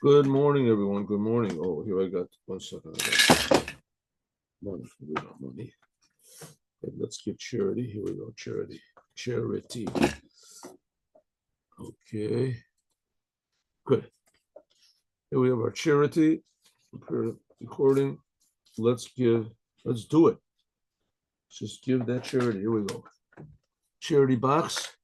Good morning, everyone. Good morning. Oh, here I got 1 second. I got money. We got money. Okay, let's give charity. Here we go. Charity. Charity. Okay. Good. Here we have our charity recording. Let's do it. Just give that charity. Here we go. Charity box.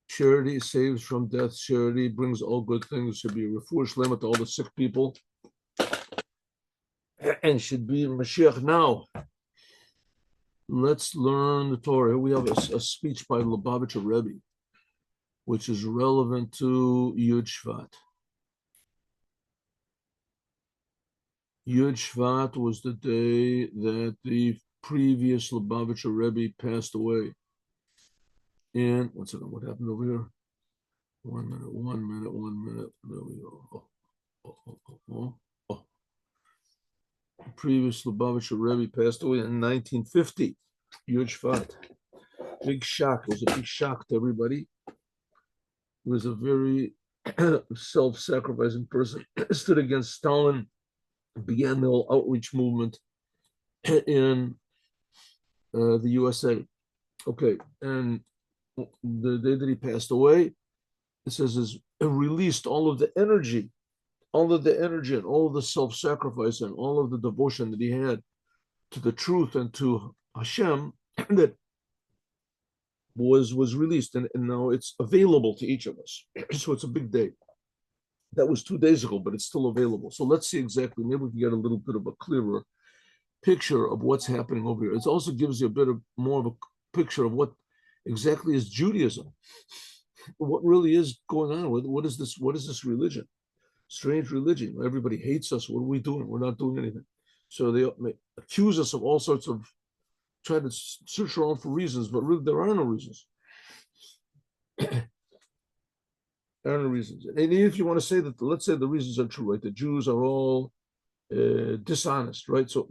Charity saves from death. Charity brings all good things. Should be a refuah shlema to all the sick people. And should be Moshiach now. Let's learn the Torah. Here we have a speech by Lubavitcher Rebbe, which is relevant to Yud Shvat. Yud Shvat was the day that the previous Lubavitcher Rebbe passed away. And one second, what happened over here? 1 minute, 1 minute, 1 minute. There we go. The previous Lubavitcher Rebbe passed away in 1950. Yud Shvat. Big shock. It was a big shock to everybody. He was a very self-sacrificing person. Stood against Stalin, began the whole outreach movement in the USA. Okay, and the day that he passed away, it says is released all of the energy and all of the self-sacrifice and all of the devotion that he had to the truth and to Hashem that was released, and now it's available to each of us. So it's a big day. That was 2 days ago, but it's still available. So let's see exactly. Maybe we can get a little bit of a clearer picture of what's happening over here. It also gives you a bit of more of a picture of what exactly is Judaism. What really is going on? What is this? What is this religion? Strange religion. Everybody hates us. What are we doing? We're not doing anything. So they accuse us of all sorts of trying to search around for reasons, but really there are no reasons. There are no reasons. And if you want to say that, let's say the reasons are true, right? The Jews are all dishonest, right? So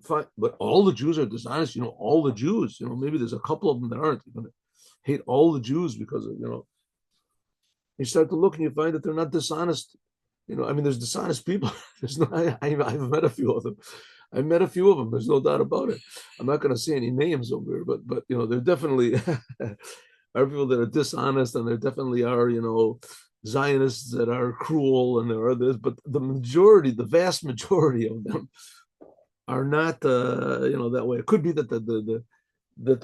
fine, but all the Jews are dishonest. All the Jews. Maybe there's a couple of them that aren't. You're going to hate all the Jews because of, you start to look and you find that they're not dishonest. There's dishonest people. I've met a few of them. There's no doubt about it. I'm not going to say any names over here, but there definitely are people that are dishonest, and there definitely are Zionists that are cruel, and there are this. But the vast majority of them are not that way. It could be that the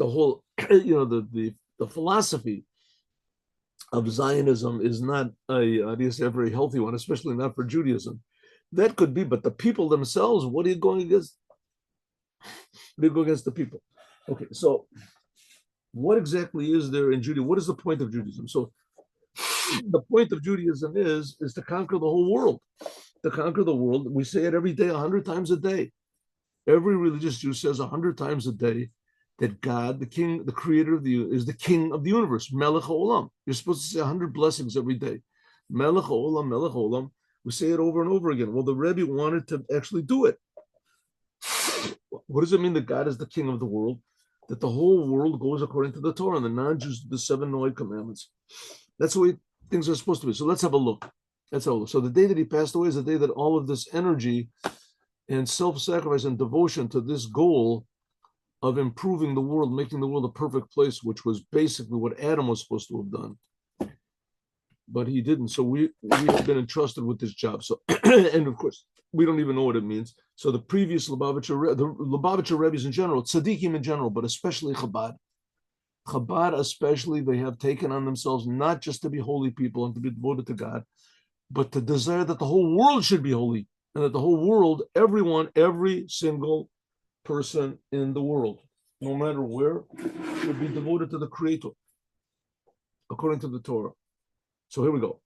whole the philosophy of Zionism is not a very healthy one, especially not for Judaism. That could be, but the people themselves, what are you going against? They go against the people. Okay, so what exactly is there in Judaism? What is the point of Judaism? So the point of Judaism is to conquer the whole world. To conquer the world. We say it every day, 100 times a day. Every religious Jew says 100 times a day that God, the King, the Creator is the King of the universe. Melech HaOlam. You're supposed to say 100 blessings every day. Melech HaOlam, Melech HaOlam. We say it over and over again. Well, the Rebbe wanted to actually do it. What does it mean that God is the King of the world? That the whole world goes according to the Torah, and the non-Jews, the 7 Noah commandments. That's the way things are supposed to be. So let's have a look. So the day that he passed away is the day that all of this energy and self-sacrifice and devotion to this goal of improving the world, making the world a perfect place, which was basically what Adam was supposed to have done. But he didn't. So we have been entrusted with this job. So, and of course, we don't even know what it means. So the previous Lubavitcher Rebbe's in general, tzaddikim in general, but especially Chabad especially, they have taken on themselves not just to be holy people and to be devoted to God, but to desire that the whole world should be holy, and that the whole world, everyone, every single person in the world, no matter where, should be devoted to the Creator, according to the Torah. So here we go.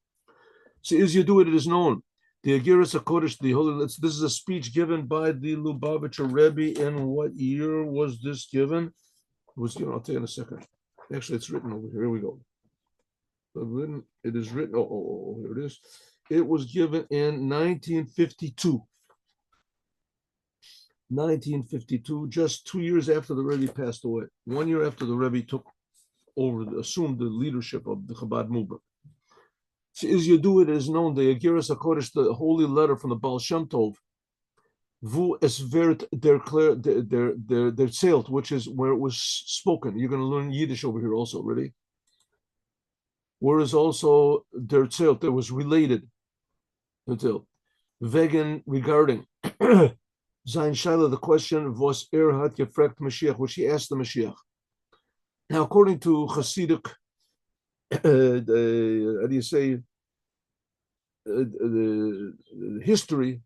So as you do it, it is known. The Agiras HaKodesh, the Holy. This is a speech given by the Lubavitcher Rebbe. In what year was this given? It was given. I'll tell you in a second. Actually, it's written over here. Here we go. It is written. Oh, here it is. It was given in 1952. 1952, just 2 years after the Rebbe passed away. 1 year after the Rebbe assumed the leadership of the Chabad movement. Is you do it is known the Agiras HaKodesh, the holy letter from the Baal Shem Tov, Vu Esvert der Zelt, which is where it was spoken. You're going to learn Yiddish over here also, ready? Whereas also der Zelt, that was related. Der Zelt. Vegan regarding Zain Shaila, the question was hat gefragt Mashiach, which he asked the Mashiach. Now, according to Hasidic, how do you say, history,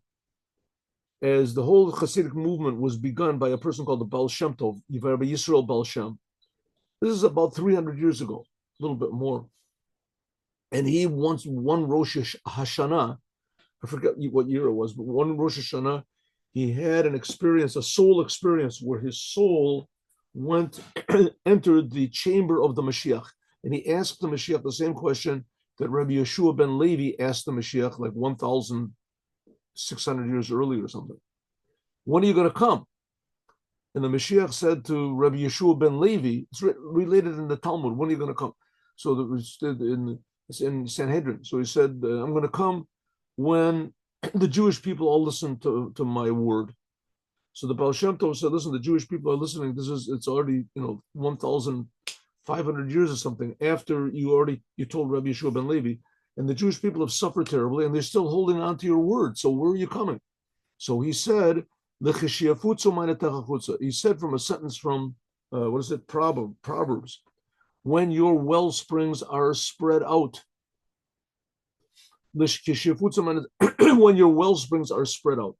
as the whole Hasidic movement was begun by a person called the Baal Shem Tov, Rabbi Yisrael Baal Shem. This is about 300 years ago, a little bit more. And he once, one Rosh Hashanah, I forget what year it was, but one Rosh Hashanah, he had an experience, a soul experience, where his soul entered the chamber of the Mashiach. And he asked the Mashiach the same question that Rabbi Yeshua ben Levi asked the Mashiach like 1,600 years earlier or something. When are you going to come? And the Mashiach said to Rabbi Yeshua ben Levi, it's related in the Talmud, when are you going to come? So it's in Sanhedrin. So he said, I'm going to come when the Jewish people all listen to my word. So the Baal Shem Tov said, listen, the Jewish people are listening. It's already, 1,500 years or something after you told Rabbi Yeshua ben Levi, and the Jewish people have suffered terribly, and they're still holding on to your word. So where are you coming? So he said, he said from a sentence from, Proverbs, when your well springs are spread out. When your well springs are spread out.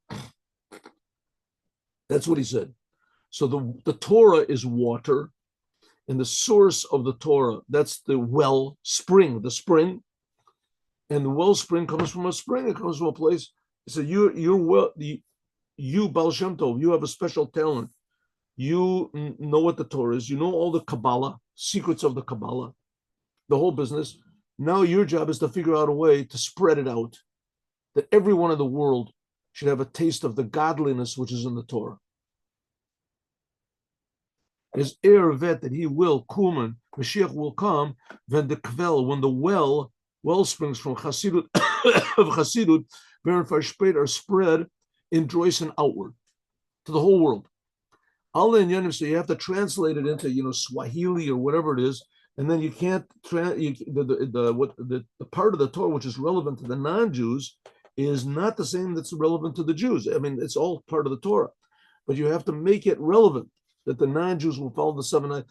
That's what he said. So the Torah is water, and the source of the Torah, that's the well spring, the spring. And the well spring comes from a spring, it comes from a place. So you Baal Shem Tov, you have a special talent. You know what the Torah is, you know all the Kabbalah, secrets of the Kabbalah, the whole business. Now your job is to figure out a way to spread it out, that everyone in the world should have a taste of the godliness which is in the Torah. His vet that he will, Kuman, Mashiach will come, when the well springs from Chasidut, of Chasidut, Beren Farshpeit are spread in Droisen outward to the whole world. So you have to translate it into Swahili or whatever it is, and then you can't the part of the Torah which is relevant to the non-Jews is not the same that's relevant to the Jews. I mean, it's all part of the Torah, but you have to make it relevant that the non-Jews will follow the seven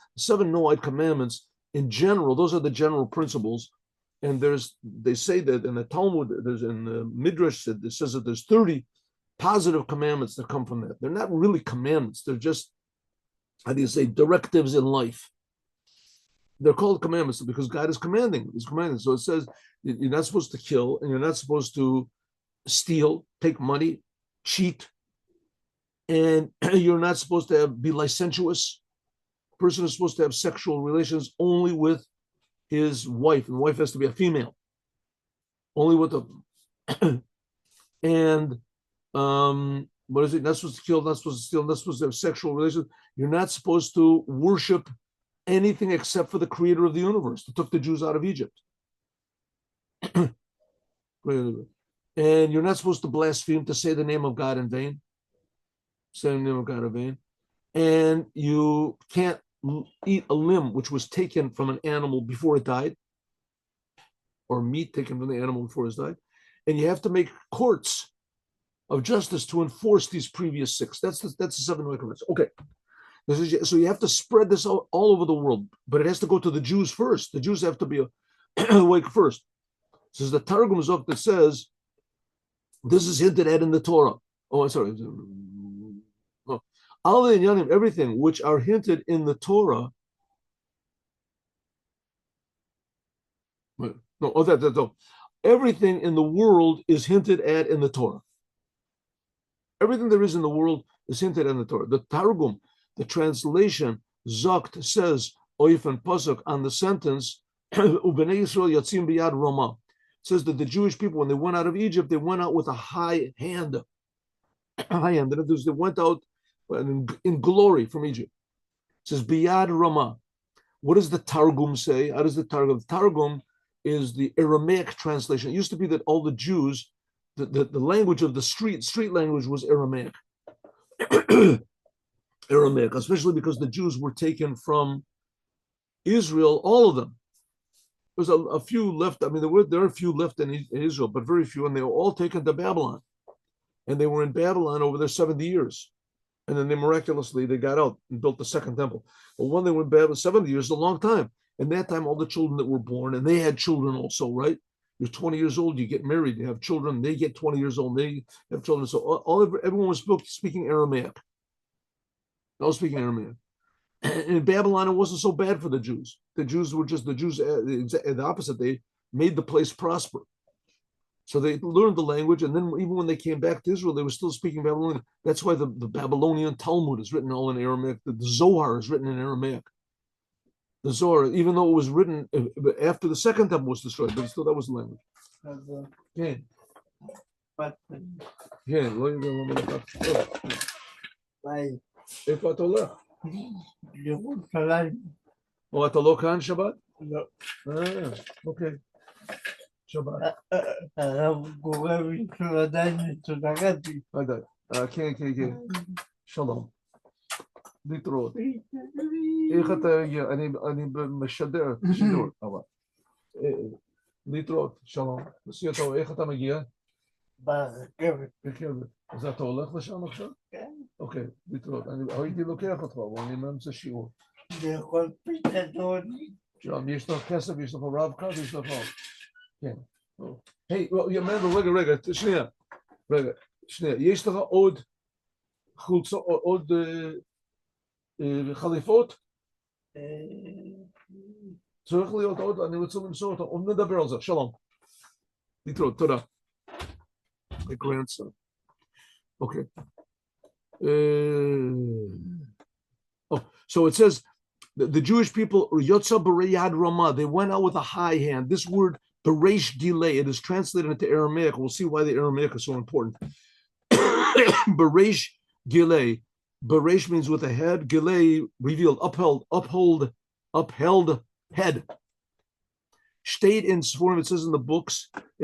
Noahide commandments in general. Those are the general principles. And they say that in the Talmud, there's in the Midrash, it says that there's 30 positive commandments that come from that. They're not really commandments. They're just, directives in life. They're called commandments because God is commanding. He's commanding. So it says you're not supposed to kill, and you're not supposed to steal, take money, cheat, and you're not supposed to be licentious. A person is supposed to have sexual relations only with his wife, and the wife has to be a female. Only with a and what is it? Not supposed to kill, not supposed to steal, not supposed to have sexual relations. You're not supposed to worship anything except for the creator of the universe that took the Jews out of Egypt. And you're not supposed to blaspheme, to say the name of God in vain. Say the name of God in vain. And you can't eat a limb which was taken from an animal before it died, or meat taken from the animal before it died. And you have to make courts of justice to enforce these previous 6. That's the 7 commandments. Okay. So you have to spread this out all over the world, but it has to go to the Jews first. The Jews have to be awake first. This is the Targum Zok that says this is hinted at in the Torah. Oh, I'm sorry. Everything which are hinted in the Torah. Everything in the world is hinted at in the Torah. Everything there is in the world is hinted at in the Torah. The Targum, the translation, Zokt says, Oif and Pasuk, on the sentence, Ubenei Yisrael Yatzim Biyad Roma, says that the Jewish people, when they went out of Egypt, they went out with a high hand. They went out in glory from Egypt. It says Biyad Rama. What does the Targum say? How does the Targum? The Targum is the Aramaic translation. It used to be that all the Jews, the language of the street language was Aramaic. Aramaic, especially because the Jews were taken from Israel, all of them. There's a few left. I mean, there are a few left in Israel, but very few, and they were all taken to Babylon. And they were in Babylon over their 70 years. And then miraculously they got out and built the second temple. But when they were in Babylon, 70 years is a long time. And that time, all the children that were born, and they had children also, right? You're 20 years old, you get married, you have children, they get 20 years old, they have children. So everyone was speaking Aramaic. They all speaking Aramaic. And in Babylon, it wasn't so bad for the Jews. The Jews were just the opposite. They made the place prosper. So they learned the language, and then even when they came back to Israel, they were still speaking Babylonian. That's why the Babylonian Talmud is written all in Aramaic. The Zohar is written in Aramaic. The Zohar, even though it was written after the second temple was destroyed, but still that was the language. כן. כן, לא יודע למה לקחת. איפה אתה הולך? לירושלים. או אתה לא כאן שבת? לא. אוקיי. שבת. הרב גורם לי שעדיין התודרתי. כן, כן, כן. שלום. להתראות. איך אתה, אני משדר, שידור, אבל. להתראות, שלום. נשיא אתה, איך אתה מגיע? ברכבת. ברכבת. אז אתה הולך לשם עכשיו? כן. אוקיי, להתראות. הייתי לוקח אותך, אבל אני מאמצע שיעור. לאכול פתדון. שם, יש לך כסף, יש לך רב קו, יש לך... כן. היי, רגע, שנייה. יש לך עוד חולצה, עוד חליפות? צריך להיות עוד, אני רוצה למסור אותה, עוד נדבר על זה, שלום. להתראות, תודה. My grandson. Okay. So it says, the Jewish people, Yotza B'Reyad Ramah, they went out with a high hand. This word, Bereish Gilei, it is translated into Aramaic. We'll see why the Aramaic is so important. Bereish Gilei. Bereish means with a head. Gilei, revealed, upheld head. State in Sforim, it says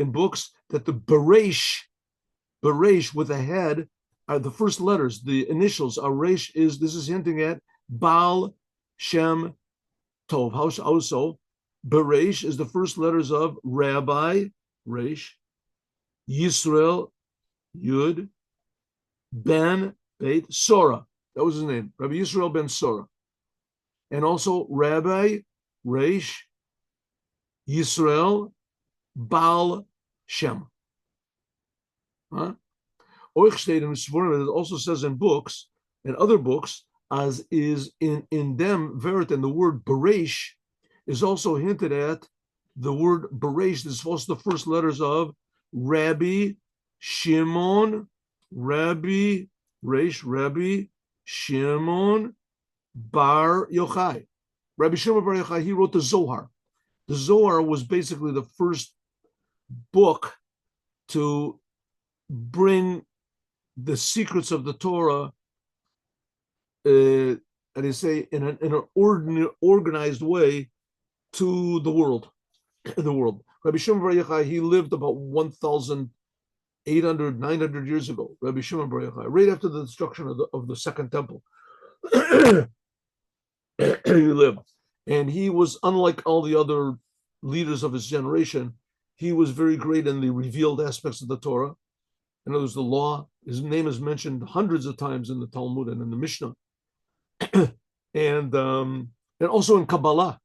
in books, that the Bereish with a head are the first letters, the initials. Reish this is hinting at Baal Shem Tov. How so? Bereish is the first letters of Rabbi, Reish, Yisrael, Yud, Ben, Beit, Sora. That was his name, Rabbi Yisrael ben Sora. And also Rabbi, Reish, Yisrael, Baal Shem. Huh? It also says in books, in other books, as is in them, Veritan, the word Bereish is also hinted at. The word Bereish, this is also the first letters of Rabbi Shimon, Rabbi Reish, Rabbi Shimon Bar Yochai. Rabbi Shimon Bar Yochai, he wrote the Zohar. The Zohar was basically the first book to bring the secrets of the Torah, and they say in an organized way to the world. Rabbi Shimon Bar Yochai, he lived about 1,800, 900 years ago. Rabbi Shimon Bar Yochai, right after the destruction of the second temple, he lived, and he was unlike all the other leaders of his generation. He was very great in the revealed aspects of the Torah. In other words, the law. His name is mentioned hundreds of times in the Talmud and in the Mishnah, and also in Kabbalah.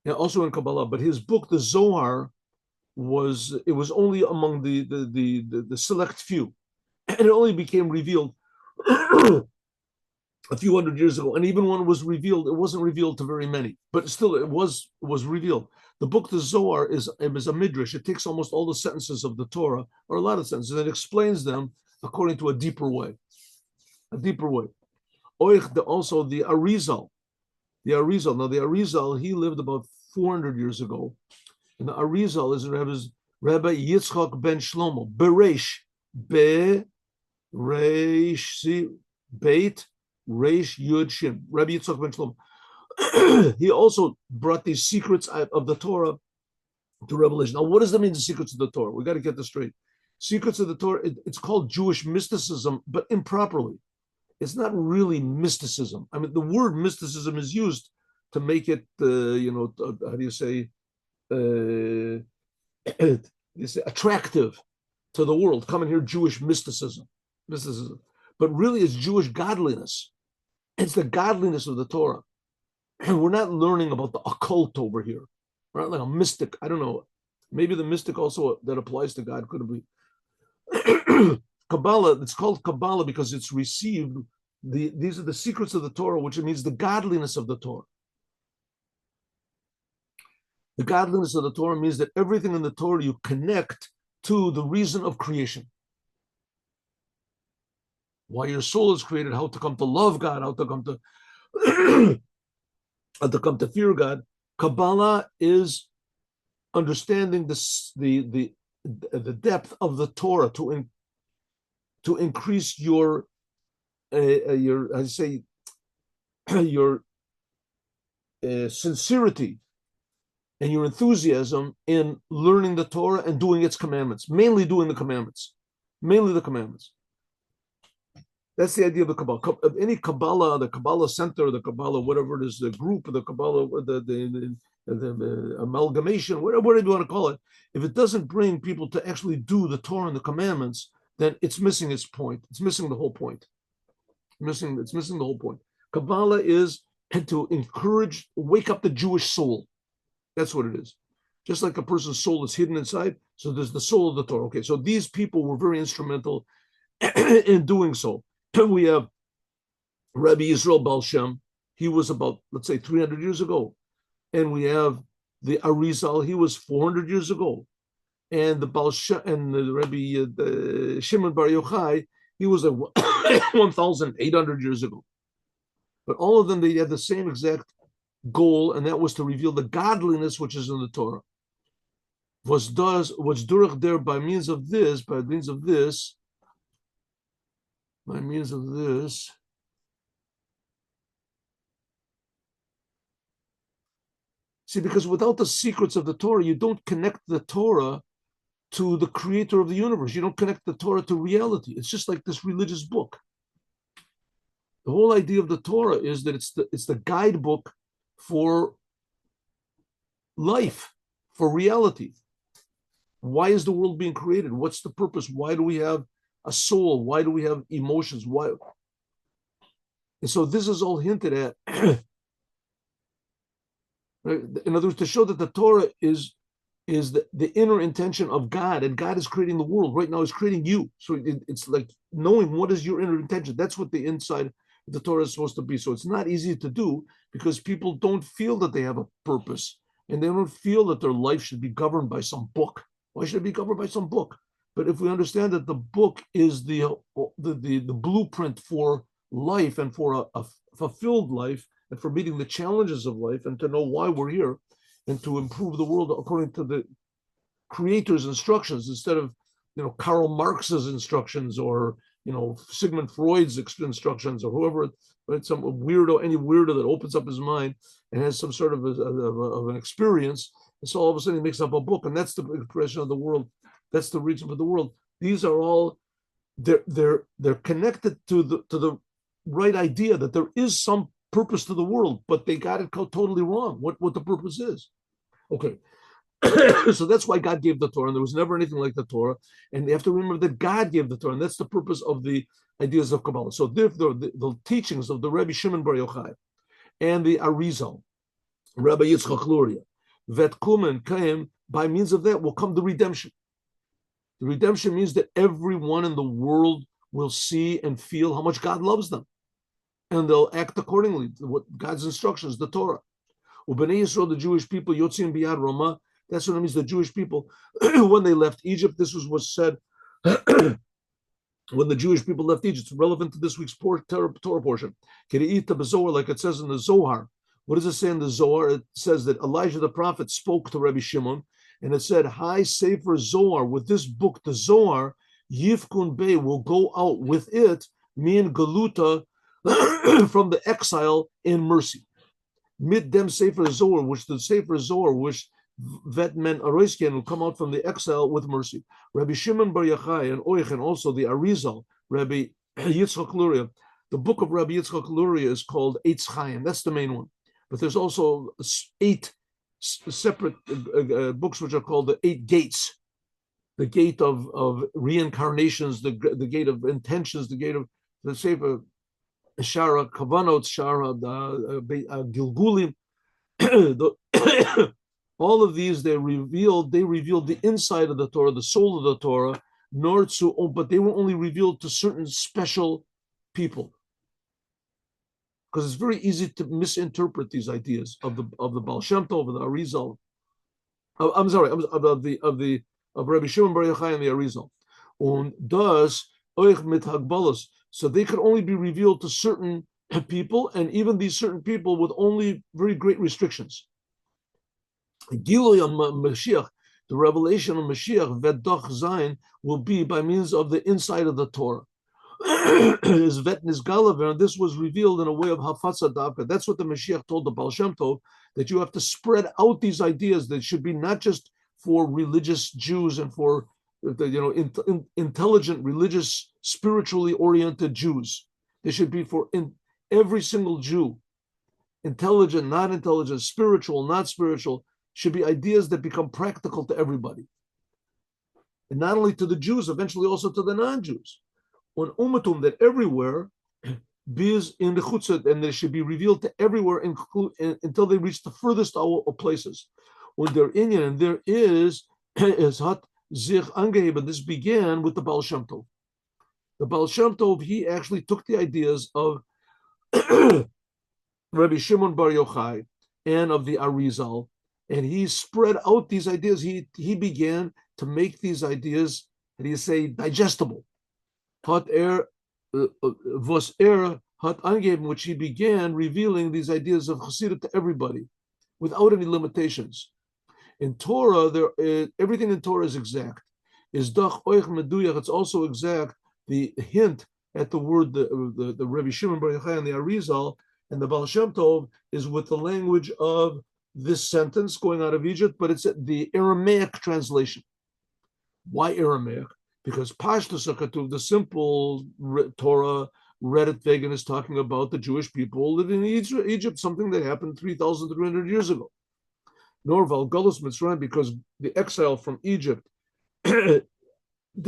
Yeah, also in Kabbalah. But his book, the Zohar, was only among the select few, and it only became revealed a few hundred years ago. And even when it was revealed, it wasn't revealed to very many, but still it was revealed. The book, the Zohar, is a midrash. It takes almost all the sentences of the Torah, or a lot of sentences, and it explains them according to a deeper way. Also the Arizal. Now the Arizal, he lived about 400 years ago. And the Arizal is Rabbi Yitzchak ben Shlomo. Bereish. Beit, Reish, Yud, Shin. Rabbi Yitzchak ben Shlomo. He also brought these secrets of the Torah to revelation. Now, what does that mean, the secrets of the Torah? We got to get this straight. Secrets of the Torah, it's called Jewish mysticism, but improperly. It's not really mysticism. I mean, the word mysticism is used to make it, how do you say, attractive to the world. Come and hear Jewish mysticism. But really, it's Jewish godliness. It's the godliness of the Torah. And we're not learning about the occult over here. We're not like a mystic. I don't know. Maybe the mystic also that applies to God could be. Kabbalah, it's called Kabbalah because it's received. These are the secrets of the Torah, which means the godliness of the Torah. The godliness of the Torah means that everything in the Torah you connect to the reason of creation. Why your soul is created, how to come to love God, how to come to how to come to fear God. Kabbalah is understanding the depth of the Torah to increase your sincerity and your enthusiasm in learning the Torah and doing its commandments, mainly doing the commandments, mainly the commandments. That's the idea of the Kabbalah. Any Kabbalah, the Kabbalah Center, the Kabbalah, whatever it is, the group, the Kabbalah, the amalgamation, whatever you want to call it, if it doesn't bring people to actually do the Torah and the commandments, then it's missing its point. It's missing the whole point. It's missing the whole point. Kabbalah is to encourage, wake up the Jewish soul. That's what it is. Just like a person's soul is hidden inside, so there's the soul of the Torah. Okay, so these people were very instrumental in doing so. We have Rabbi Yisrael Baal Shem. He was about, let's say, 300 years ago. And we have the Arizal. He was 400 years ago. And the Baal Shem, and the Rabbi Shimon Bar Yochai, he was 1,800 years ago. But all of them, they had the same exact goal, and that was to reveal the godliness which is in the Torah. What's durach there by means of this, See, because without the secrets of the Torah, you don't connect the Torah to the creator of the universe. You don't connect the Torah to reality. It's just like this religious book. The whole idea of the Torah is that it's the guidebook for life, for reality. Why is the world being created? What's the purpose? Why do we have a soul? Why do we have emotions? Why? And so this is all hinted at. Right? In other words, to show that the Torah is the inner intention of God, and God is creating the world. Right now, He's creating you. So it's like knowing what is your inner intention. That's what the inside of the Torah is supposed to be. So it's not easy to do because people don't feel that they have a purpose, and they don't feel that their life should be governed by some book. Why should it be governed by some book? But if we understand that the book is the blueprint for life and for a fulfilled life and for meeting the challenges of life and to know why we're here and to improve the world according to the creator's instructions instead of, Karl Marx's instructions or, Sigmund Freud's instructions or whoever, right? Any weirdo that opens up his mind and has some sort of an experience. And so all of a sudden he makes up a book, and that's the expression of the world. That's the reason for the world. These are all they're connected to the right idea that there is some purpose to the world, but they got it totally wrong. What the purpose is. Okay. So that's why God gave the Torah, and there was never anything like the Torah. And you have to remember that God gave the Torah, and that's the purpose of the ideas of Kabbalah. So the teachings of the Rebbe Shimon Bar Yochai and the Arizal, Rabbi Yitzchak Luria, Vetkumen came, by means of that will come the redemption. The redemption means that everyone in the world will see and feel how much God loves them, and they'll act accordingly to what God's instructions, the Torah. U'bnei Yisrael, the Jewish people, Yotzim biyad Roma. That's what it means. The Jewish people, when they left Egypt, this was what's said. When the Jewish people left Egypt, it's relevant to this week's Torah portion. Like it says in the Zohar. What does it say in the Zohar? It says that Elijah the prophet spoke to Rabbi Shimon, and it said, "Hi, Sefer Zohar, with this book, the Zohar, Yifkun Bey will go out with it, min Galuta, from the exile in mercy. Mid dem Sefer Zohar, which the Sefer Zohar, which vet men aroisken will come out from the exile with mercy. Rabbi Shimon Bar Yochai and Oich, and also the Arizal, Rabbi Yitzchak Luria. The book of Rabbi Yitzchak Luria is called Eitz Chaim. That's the main one. But there's also 8 separate books which are called the 8 gates. The gate of reincarnations, the gate of intentions, the gate of the Sefer Shara Kavanot, Shara Gilgulim. All of these they revealed the inside of the Torah, the soul of the Torah, but they were only revealed to certain special people. Because it's very easy to misinterpret these ideas of the Baal Shem Tov, of the Arizal. Of Rabbi Shimon Bar Yochai and the Arizal. So they could only be revealed to certain people, and even these certain people with only very great restrictions. Mashiach, the revelation of Mashiach, Vedach Zayin, will be by means of the inside of the Torah. Is Vet Nizgalaver, and this was revealed in a way of Hafatza Davka. That's what the Mashiach told the Baal Shem Tov, that you have to spread out these ideas that should be not just for religious Jews and for intelligent, religious, spiritually oriented Jews. They should be for every single Jew, intelligent, not intelligent, spiritual, not spiritual, should be ideas that become practical to everybody. And not only to the Jews, eventually also to the non-Jews. On Umatum, that everywhere, biz in the chutzat, and they should be revealed to everywhere until they reach the furthest of places. When they're Inyan, and there is hat zich angeheben, and this began with the Baal Shem Tov. The Baal Shem Tov, he actually took the ideas of Rabbi Shimon Bar Yochai and of the Arizal, and he spread out these ideas. He began to make these ideas, and he say, digestible. Hat was hat angeben, which he began revealing these ideas of Chassidut to everybody, without any limitations. In Torah, everything in Torah is exact. Is dach oich meduyach. It's also exact. The hint at the word, the Rebbe Shimon Bar Yochai and the Arizal and the Baal Shem Tov is with the language of this sentence going out of Egypt, but it's the Aramaic translation. Why Aramaic? Because Pashtus HaKatuv, the simple Torah, Reddit Vegan is talking about the Jewish people living in Egypt, something that happened 3,300 years ago. Nor Valgalus Mitzrayim, because the exile from Egypt, the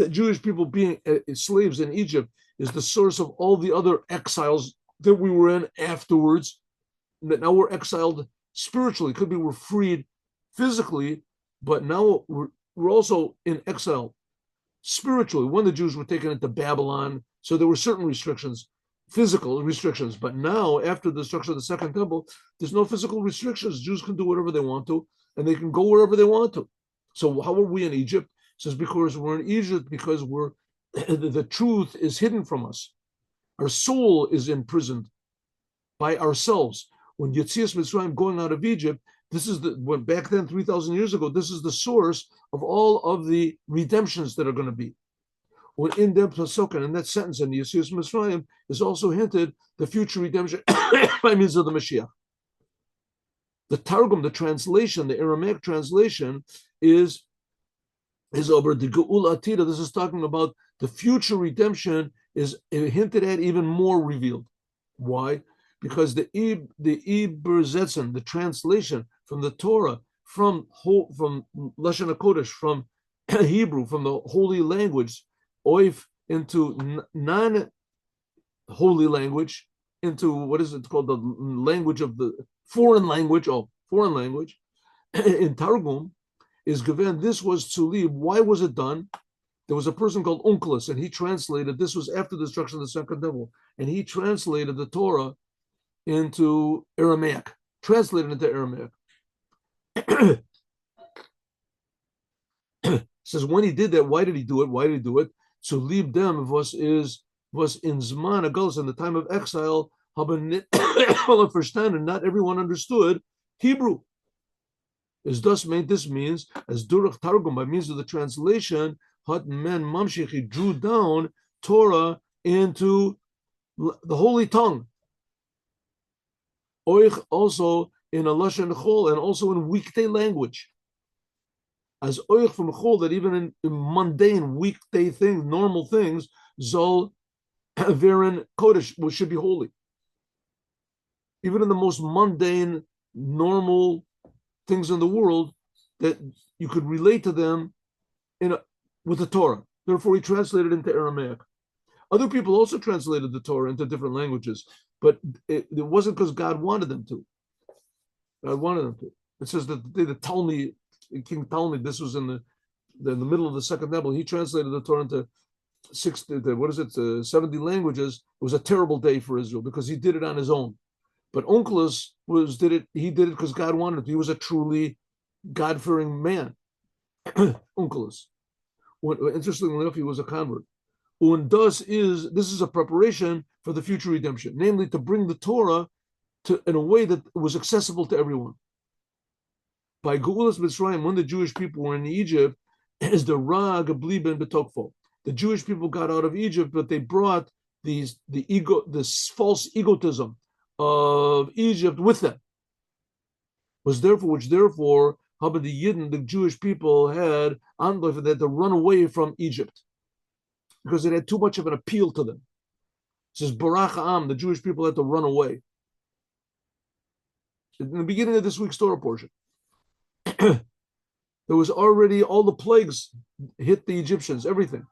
Jewish people being slaves in Egypt, is the source of all the other exiles that we were in afterwards. That now we're exiled spiritually. Could be we're freed physically, but now we're also in exile spiritually. When the Jews were taken into Babylon, so there were certain restrictions, physical restrictions. But now, after the destruction of the Second Temple, there's no physical restrictions. Jews can do whatever they want to, and they can go wherever they want to. So how are we in Egypt? It says because we're in Egypt because the truth is hidden from us. Our soul is imprisoned by ourselves. When Yetzias Mitzrayim, going out of Egypt, this is when back then 3,000 years ago, this is the source of all of the redemptions that are going to be. When in that pasuk and in that sentence in Yetzias Mitzrayim is also hinted the future redemption by means of the Mashiach. The Targum, the translation, the Aramaic translation is over the Geul Atida. This is talking about the future redemption is hinted at, even more revealed. Why? Because the Iber Zetzen, the translation from the Torah, from Lashon HaKodesh, from Hebrew, from the holy language, oif into non-holy language, into what is it called, the language of the foreign language in Targum is given. This was to leave. Why was it done? There was a person called Onkelos, and he translated. This was after the destruction of the Second Temple, and he translated the Torah into Aramaic. Translated into Aramaic. Says when he did that, why did he do it? Why did he do it? To leave them was in Zman Agos, in the time of exile, and not everyone understood Hebrew. Is thus made. This means as Durach Targum, by means of the translation, Hat Men Mamshich, he drew down Torah into the holy tongue. Oich also in a Lashon Chol, and also in weekday language. as oich from chol, that even in mundane weekday things, normal things, zol verin kodesh, which should be holy. Even in the most mundane, normal things in the world, that you could relate to them with the Torah. Therefore, he translated into Aramaic. Other people also translated the Torah into different languages, but it wasn't because God wanted them to. God wanted them to. It says that the Talmud, King Talmud, this was in the middle of the Second Temple. He translated the Torah into 70 languages. It was a terrible day for Israel because he did it on his own. But Onkelos did it because God wanted it. He was a truly God-fearing man. Onkelos. Interestingly enough, he was a convert. This is a preparation for the future redemption, namely to bring the Torah in a way that was accessible to everyone. By Geulas Mitzrayim, when the Jewish people were in Egypt, is the Rag Bliben Betokfo. The Jewish people got out of Egypt, but they brought this false egotism of Egypt with them. Which therefore, the Yidden, the Jewish people, had to run away from Egypt because it had too much of an appeal to them. It says Barach Am, the Jewish people had to run away. In the beginning of this week's Torah portion, there was already all the plagues hit the Egyptians, everything.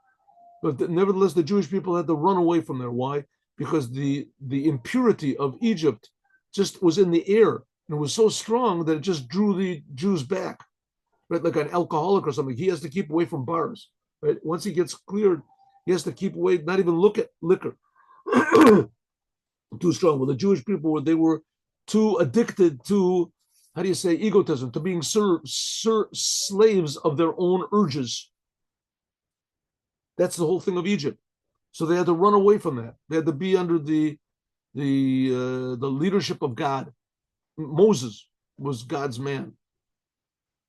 But nevertheless, the Jewish people had to run away from there. Why? Because the impurity of Egypt just was in the air. And it was so strong that it just drew the Jews back. Right? Like an alcoholic or something. He has to keep away from bars. Right? Once he gets cleared, he has to keep away, not even look at liquor. Too strong. Well, the Jewish people, they were too addicted to, egotism, to being slaves of their own urges. That's the whole thing of Egypt. So they had to run away from that. They had to be under the leadership of God. Moses was God's man.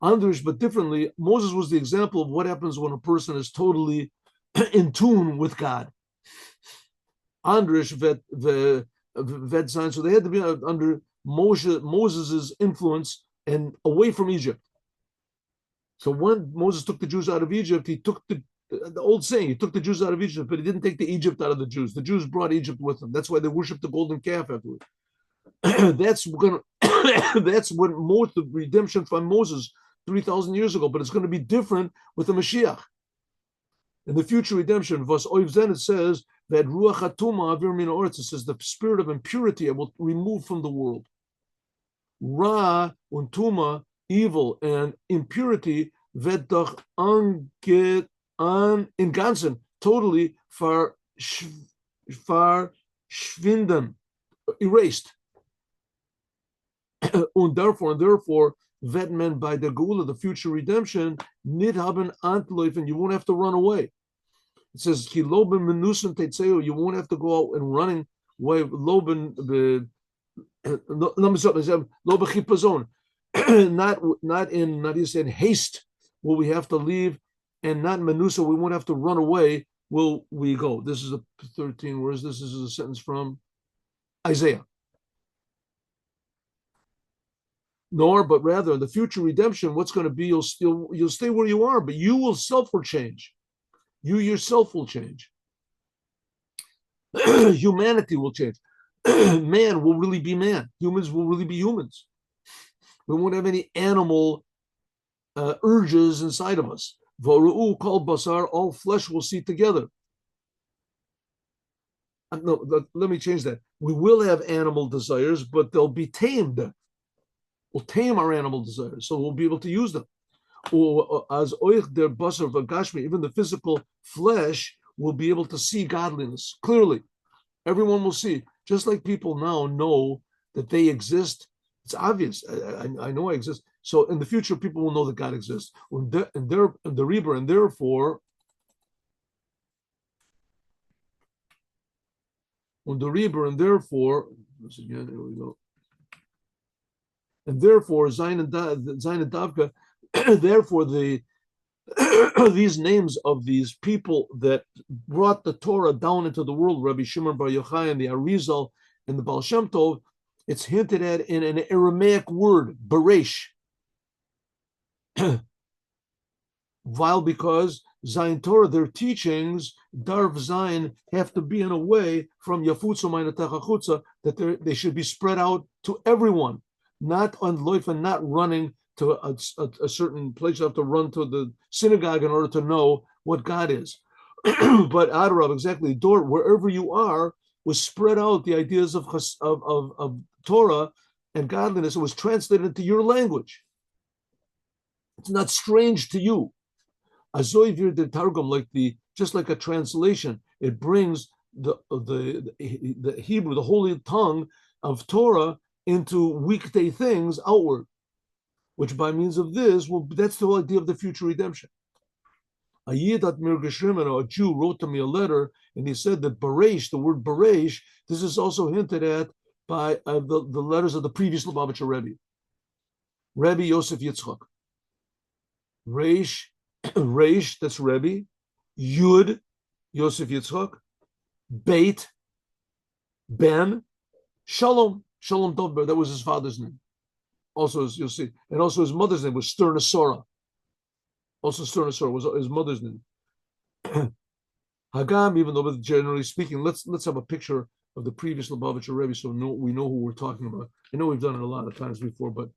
Andrish, but differently, Moses was the example of what happens when a person is totally in tune with God. Andrish vet sign, so they had to be under Moses' influence and away from Egypt. So when Moses took the Jews out of Egypt, he took the old saying, he took the Jews out of Egypt, but he didn't take the Egypt out of the Jews. The Jews brought Egypt with them. That's why they worshipped the golden calf afterwards. That's when most of redemption from Moses 3,000 years ago, but it's going to be different with the Moshiach. In the future redemption, Vas Oivzen, it says that Ruach Hatuma Avir Min Haaretz, it says the spirit of impurity I will remove from the world. Ra und Tuma, evil and impurity, wird doch angeht an in Ganzen, totally verschwinden, erased. And therefore, vet men by the Geula, the future redemption, nid haben antläufen, you won't have to run away. It says, Ki loben menusen tetzeo, you won't have to go out and running away. Loben, loben chipazon, not in haste will we have to leave, and not menusa, we won't have to run away, will we go. This is a 13 words. This is a sentence from Isaiah. Nor, but rather, the future redemption, what's going to be, you'll stay where you are, but you yourself will change. You yourself will change. Humanity will change. Man will really be man. Humans will really be humans. We won't have any animal urges inside of us. Varu'u kol basar, all flesh will see together. No, let me change that. We will have animal desires, but they'll be tamed. We'll tame our animal desires, so we'll be able to use them. Or as oich der basar v'gashmi, even the physical flesh will be able to see godliness clearly. Everyone will see, just like people now know that they exist. It's obvious. I know I exist. So in the future, people will know that God exists. And the Rebbe, and therefore, when the Rebbe, and therefore, again, here we go. And therefore, Zayin and Davka, therefore these names of these people that brought the Torah down into the world, Rabbi Shimon Bar Yochai and the Arizal and the Baal Shem Tov, it's hinted at in an Aramaic word, Beresh. while because Zayin Torah, their teachings, Darv Zayin, have to be in a way from Yafutzu Mainatachachutza that they should be spread out to everyone, not on Loifa, not running to a certain place. You have to run to the synagogue in order to know what God is. But Adarab, exactly, door wherever you are, was spread out the ideas of Torah and godliness. It was translated into your language. It's not strange to you. Azoivir de Targum, just like a translation, it brings the Hebrew, the holy tongue of Torah into weekday things outward, which by means of this, that's the whole idea of the future redemption. A Jew wrote to me a letter, and he said that Beresh, the word Beresh, this is also hinted at by the letters of the previous Lubavitcher Rebbe Yosef Yitzchak. Reish, that's Rebbe. Yud, Yosef Yitzchak. Beit, Ben. Shalom Dovber, that was his father's name. Also, as you'll see, and also his mother's name was Sternasora. Also, Sternasora was his mother's name. Hagam, even though generally speaking, let's have a picture of the previous Lubavitcher Rebbe so we know who we're talking about. I know we've done it a lot of times before, but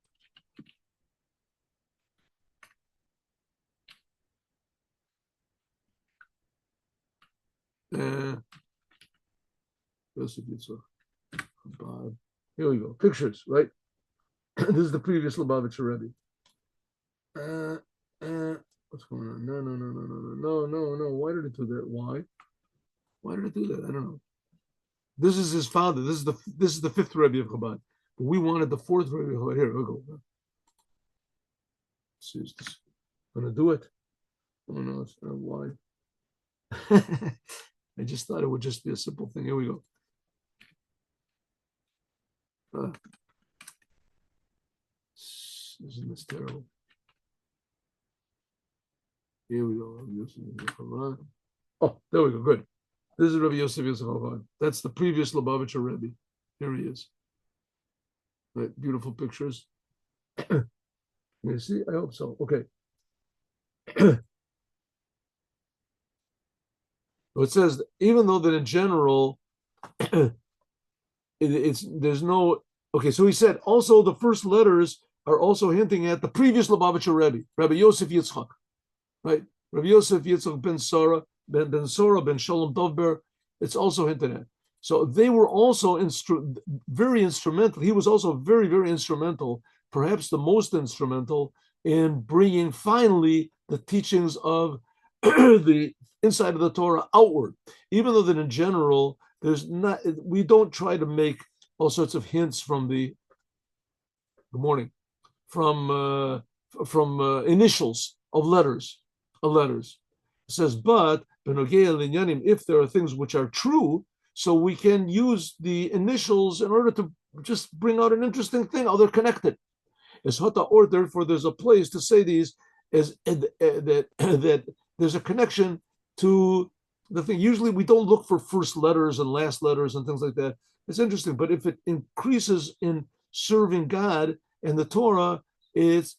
here we go. Pictures, right? This is the previous Lubavitcher Rebbe. What's going on? No. Why did it do that? Why did it do that? I don't know. This is his father. This is the fifth Rebbe of Chabad. But we wanted the fourth Rebbe of Chabad. Here we go. Let's see, is this gonna do it? Oh no, it's not. Why? I just thought it would just be a simple thing. Here we go. Isn't this terrible? Here we go. Oh, there we go. Good. This is Rabbi Yosef Yitzchak. That's the previous Lubavitcher Rebbe. Here he is. Right, beautiful pictures. You see? I hope so. Okay. It says, even though that in general, there's no. Okay, so he said also the first letters are also hinting at the previous Lubavitcher Rebbe, Rabbi Yosef Yitzchak, right? Rabbi Yosef Yitzchak ben Sora, ben Sora, ben Shalom Dovber. It's also hinted at. So they were also very instrumental. He was also very, very instrumental, perhaps the most instrumental in bringing finally the teachings of the inside of the Torah outward. Even though that in general, we don't try to make all sorts of hints from the good morning, from initials of letters. It says, but if there are things which are true, so we can use the initials in order to just bring out an interesting thing, how they're connected. As hota or therefore there's a place to say these as that there's a connection to the thing. Usually we don't look for first letters and last letters and things like that. It's interesting, but if it increases in serving God and the Torah, it's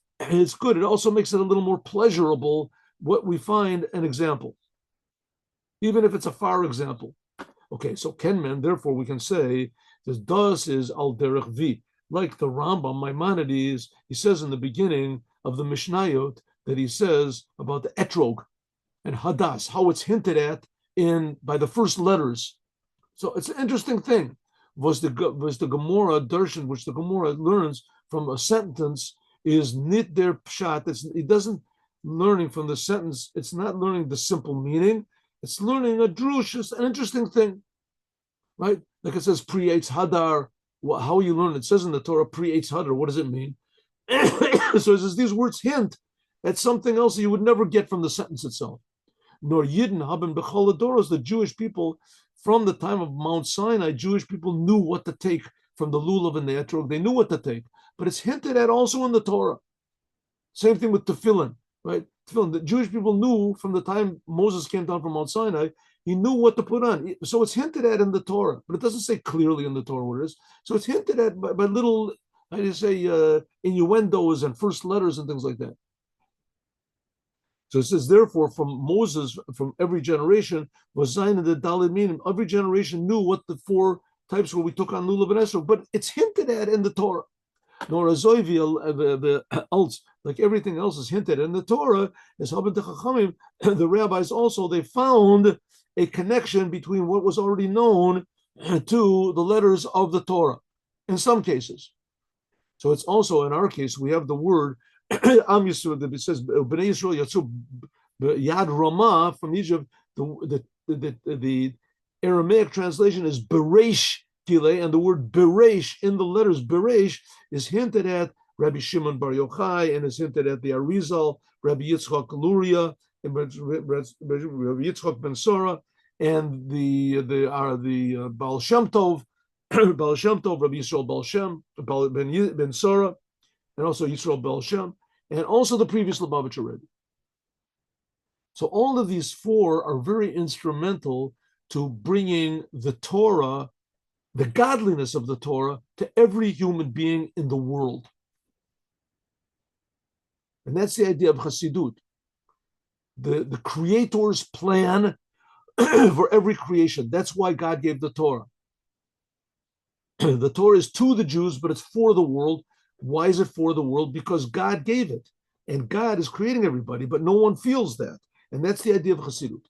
good. It also makes it a little more pleasurable what we find an example, even if it's a far example. Okay, so Kenman, therefore we can say this das is al derech vi, like the Rambam Maimonides, he says in the beginning of the Mishnayot that he says about the etrog and hadas, how it's hinted at by the first letters. So it's an interesting thing. Was the Gemara darshan, which the Gemara learns from a sentence, is nit der pshat. It doesn't learning from the sentence. It's not learning the simple meaning. It's learning a drush. It's an interesting thing, right? Like it says pre eitz hadar. How you learn it says in the Torah pre eitz hadar. What does it mean? So it says these words hint at something else that you would never get from the sentence itself. Nor Yidden haben b'chol adoros, the Jewish people from the time of Mount Sinai, Jewish people knew what to take from the lulav and the etrog. They knew what to take, but it's hinted at also in the Torah. Same thing with tefillin, right? Tefillin. The Jewish people knew from the time Moses came down from Mount Sinai, he knew what to put on. So it's hinted at in the Torah, but it doesn't say clearly in the Torah what it is. So it's hinted at by little, innuendos and first letters and things like that. So it says, therefore, from Moses, from every generation, was Zayin the Dalit meaning. Every generation knew what the four types were we took on Lulav and Esrog, but it's hinted at in the Torah. Nor the else, like everything else is hinted in the Torah, as Habad Chachamim, the rabbis also, they found a connection between what was already known to the letters of the Torah, in some cases. So it's also, in our case, we have the word Am Yisrael, that it says Bnei Yisrael Yatsu Yad Ramah from Egypt. The Aramaic translation is Beresh Tile, and the word Beresh in the letters Beresh is hinted at Rabbi Shimon Bar Yochai, and is hinted at the Arizal, Rabbi Yitzchak Luria, and Rabbi Yitzchak Ben Sora, and the Baal Shem Tov, Baal Shem Tov, Rabbi Yisrael Baal Shem, Ben Sora, and also Yisrael Baal Shem, and also the previous Lubavitcher Rebbe. So all of these four are very instrumental to bringing the Torah, the godliness of the Torah, to every human being in the world. And that's the idea of Chassidut, the Creator's plan for every creation. That's why God gave the Torah. The Torah is to the Jews, but it's for the world. Why is it for the world? Because God gave it. And God is creating everybody, but no one feels that. And that's the idea of Chassidut.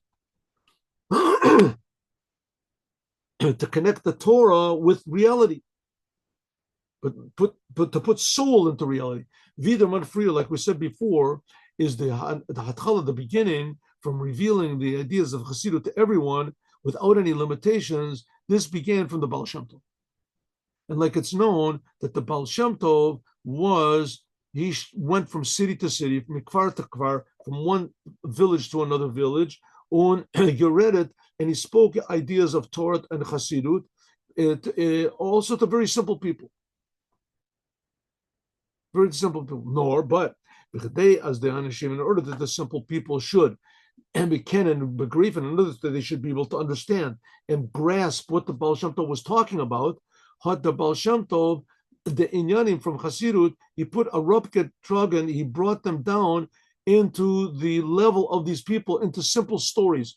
To connect the Torah with reality. But to put soul into reality. Vida Manfriya, like we said before, is the Hatchala, the beginning, from revealing the ideas of Chassidut to everyone without any limitations. This began from the Baal Shem Tov. And like it's known that the Baal Shem Tov he went from city to city, from kfar to kfar, from one village to another village, on Yoredet, and he spoke ideas of Torah and Chassidut, also to very simple people. Very simple people. But they, as the Anishim, in order that the simple people should, and be and begrief, and others that they should be able to understand and grasp what the Baal Shem Tov was talking about. Had the Baal Shem Tov, the Inyanim from Chassidut, he put a Rupket Trogan, he brought them down into the level of these people, into simple stories,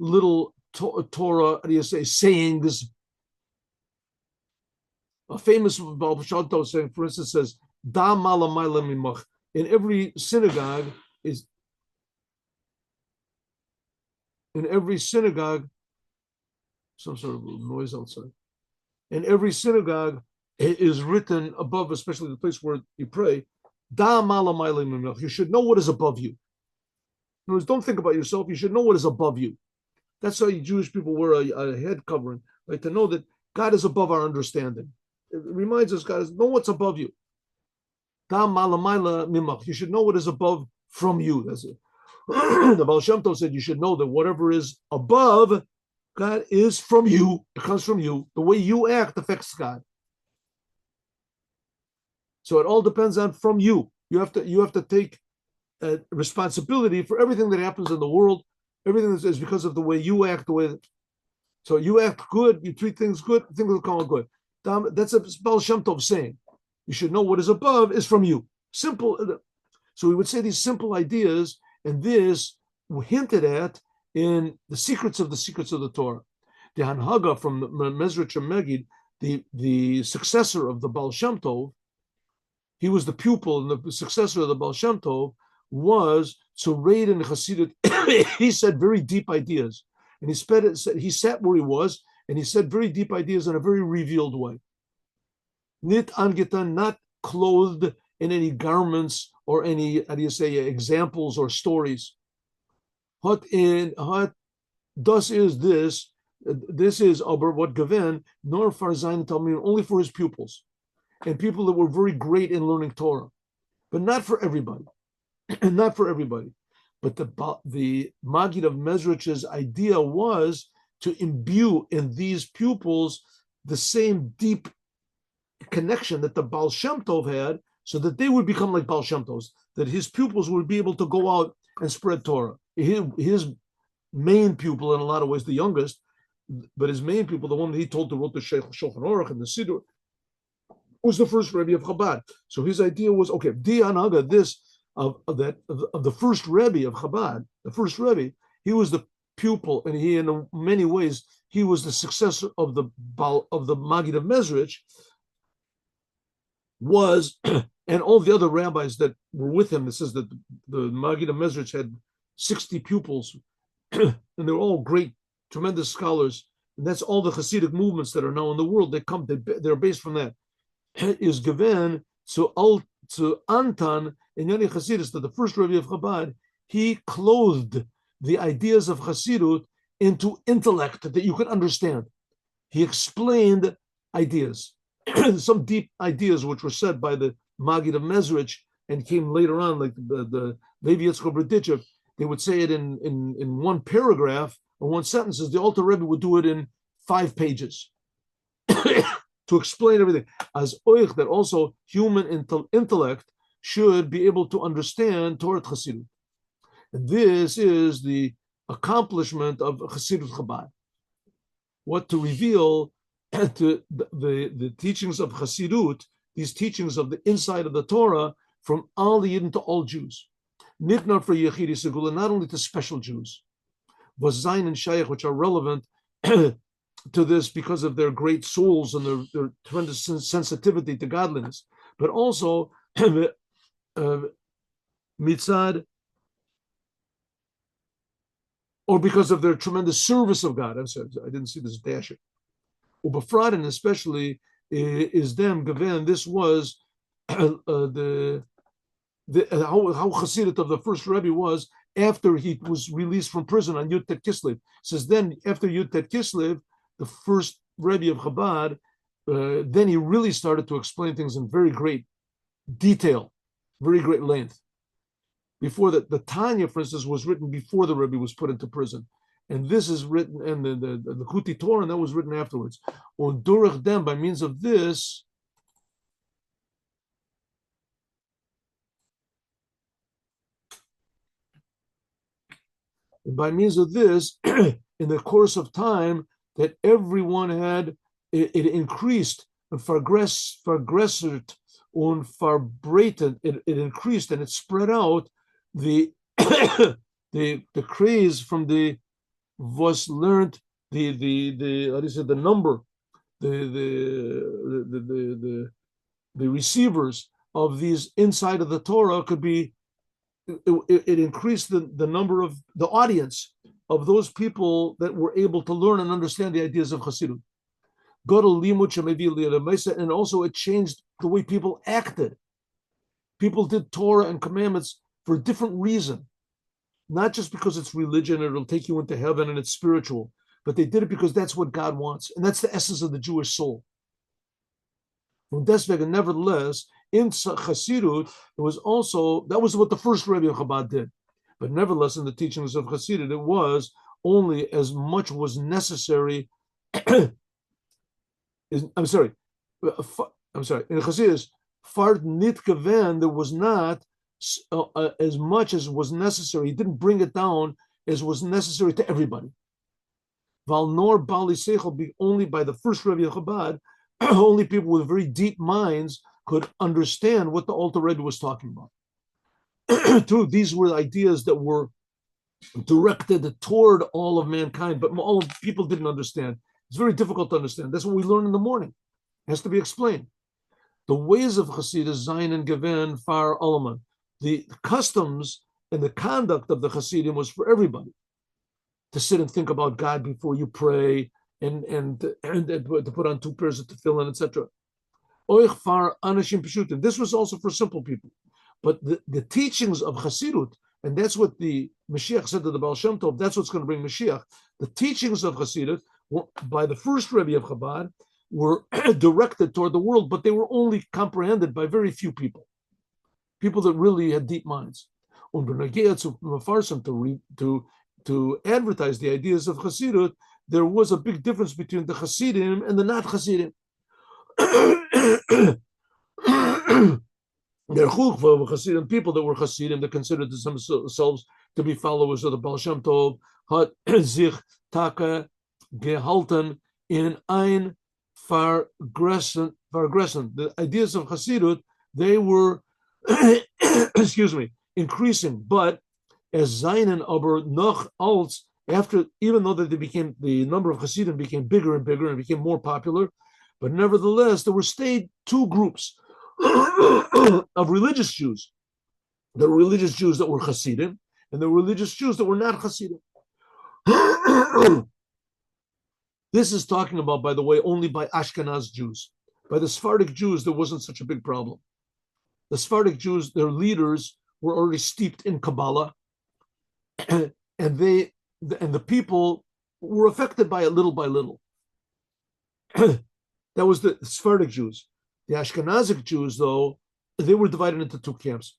little Torah, sayings. A famous Baal Shem Tov saying, for instance, says, Da mala maila mimach. In every synagogue, some sort of noise outside. In every synagogue, it is written above, especially the place where you pray, Da mala maila mimach. You should know what is above you. In other words, don't think about yourself. You should know what is above you. That's why Jewish people wear a head covering, right? To know that God is above our understanding. It reminds us, God, know what's above you. Da mala maila mimach. You should know what is above from you. That's it. The Baal Shem Tov said you should know that whatever is above God is from you. It comes from you. The way you act affects God. So it all depends on from you. You have to take responsibility for everything that happens in the world. Everything is because of the way you act. So you act good, you treat things good, things will come out good. That's a Baal Shem Tov saying. You should know what is above is from you. Simple. So we would say these simple ideas, and this hinted at in the secrets of the Torah. The Hanhaga from the Mezrich Megid, the successor of the Baal Shem Tov, he was the pupil, and the successor of the Baal Shem Tov was to read in Chassidut. He said very deep ideas, and he sat where he was, and he said very deep ideas in a very revealed way. Nit angetan, not clothed in any garments or any, examples or stories. Thus is this is aber what given, nor farzain talmim, only for his pupils, and people that were very great in learning Torah, but not for everybody. Not for everybody. But the Magid of Mezrich's idea was to imbue in these pupils the same deep connection that the Baal Shem Tov had, so that they would become like Baal Shem Tovs, that his pupils would be able to go out and spread Torah. His main pupil, in a lot of ways, the youngest, but his main pupil, the one that he told to wrote the Shulchan Aruch and the Siddur, was the first Rebbe of Chabad. So his idea was, okay, Di Anaga, this of the first Rebbe of Chabad. The first Rebbe, he was the pupil, and he, in many ways, he was the successor of the Maggid of Mezrich. Was and all the other rabbis that were with him. It says that the Maggid of Mezrich had 60 pupils, and they're all great, tremendous scholars. And that's all the Hasidic movements that are now in the world. They're based from that. Is given to Anton in Yani Hasidus, that the first Rebbe of Chabad, he clothed the ideas of Hasidut into intellect that you could understand. He explained ideas, some deep ideas which were said by the Maggid of Mezrich and came later on, like the Levi Yitzchak Berditchev. They would say it in one paragraph or one sentence. The Alter Rebbe would do it in 5 pages to explain everything. As oich, that also human intellect should be able to understand Torah Chassidut. And this is the accomplishment of Chassidut Chabad. What to reveal to the teachings of Chassidut, these teachings of the inside of the Torah, from all the Yidden to all Jews. Nitnar for Yechidi Segula, not only to special Jews, but Zayin and Shayach, which are relevant to this because of their great souls and their tremendous sensitivity to godliness, but also mitzad, or because of their tremendous service of God. I'm sorry, I didn't see this dash it. Ubafraden especially is them given. This was how Chassidut of the first Rebbe was after he was released from prison on Yud Tet Kislev. It says then after Yud Tet Kislev, the first Rebbe of Chabad, then he really started to explain things in very great detail, very great length. Before that, the Tanya, for instance, was written before the Rebbe was put into prison. And this is written, and the Likuti Torah, and that was written afterwards. On Durach Dem, by means of this, in the course of time, that everyone had, it increased, and vergrößert und verbreitet, it increased and it spread out the the craze from the was learned the how do you say, the number, the receivers of these inside of the Torah could be, it increased the number of the audience of those people that were able to learn and understand the ideas of Chassidut. And also it changed the way people acted. People did Torah and commandments for a different reason, not just because it's religion and it'll take you into heaven and it's spiritual, but they did it because that's what God wants, and that's the essence of the Jewish soul. Nevertheless, in Chassidut, it was also, that was what the first Rebbe of Chabad did. But nevertheless, in the teachings of Chassidut, it was only as much was necessary. I'm sorry. In Chassidus, Fard nit gewen, there was not as much as was necessary. He didn't bring it down as was necessary to everybody. Val nor bali seichel, only by the first Rebbe of Chabad, only people with very deep minds could understand what the Alter Rebbe was talking about. Too, these were ideas that were directed toward all of mankind, but all people didn't understand. It's very difficult to understand. That's what we learn in the morning. It has to be explained. The ways of Chassidus, Zayin and Geven, Far Alaman. The customs and the conduct of the Chassidim was for everybody. To sit and think about God before you pray, and to put on 2 pairs of tefillin, etc. This was also for simple people. But the teachings of Chassidut, and that's what the Moshiach said to the Baal Shem Tov, that's what's going to bring Moshiach. The teachings of Chassidut, by the first Rebbe of Chabad, were directed toward the world, but they were only comprehended by very few people that really had deep minds. To advertise the ideas of Chassidut, there was a big difference between the Chassidim and the not Chassidim. There are Chassidim people that were Chassidim that considered themselves to be followers of the Baal Shem Tov, hat sich taka gehalten in ein vergressen. The ideas of Chassidut, they were, excuse me, increasing. But as Zainen aber noch als after, even though that the number of Hasidim became bigger and bigger and became more popular, but nevertheless there were stayed two groups of religious Jews. There were religious Jews that were Hasidim, and there were religious Jews that were not Hasidim. This is talking about, by the way, only by Ashkenaz Jews. By the Sephardic Jews, there wasn't such a big problem. The Sephardic Jews, their leaders were already steeped in Kabbalah, and the people were affected by it little by little. That was the Sephardic Jews. The Ashkenazic Jews, though, they were divided into two camps.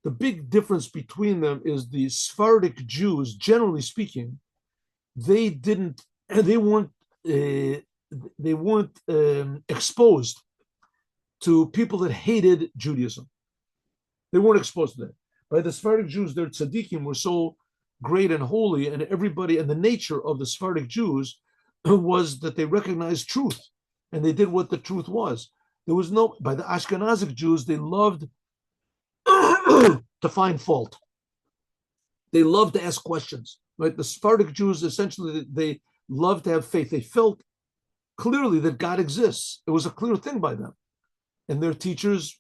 The big difference between them is the Sephardic Jews, generally speaking, they weren't exposed to people that hated Judaism. They weren't exposed to that. By the Sephardic Jews, their tzaddikim were so great and holy, and everybody, and the nature of the Sephardic Jews was that they recognized truth, and they did what the truth was. There was no, by the Ashkenazic Jews, they loved to find fault. They loved to ask questions, right? The Sephardic Jews, essentially, they loved to have faith. They felt clearly that God exists. It was a clear thing by them. And their teachers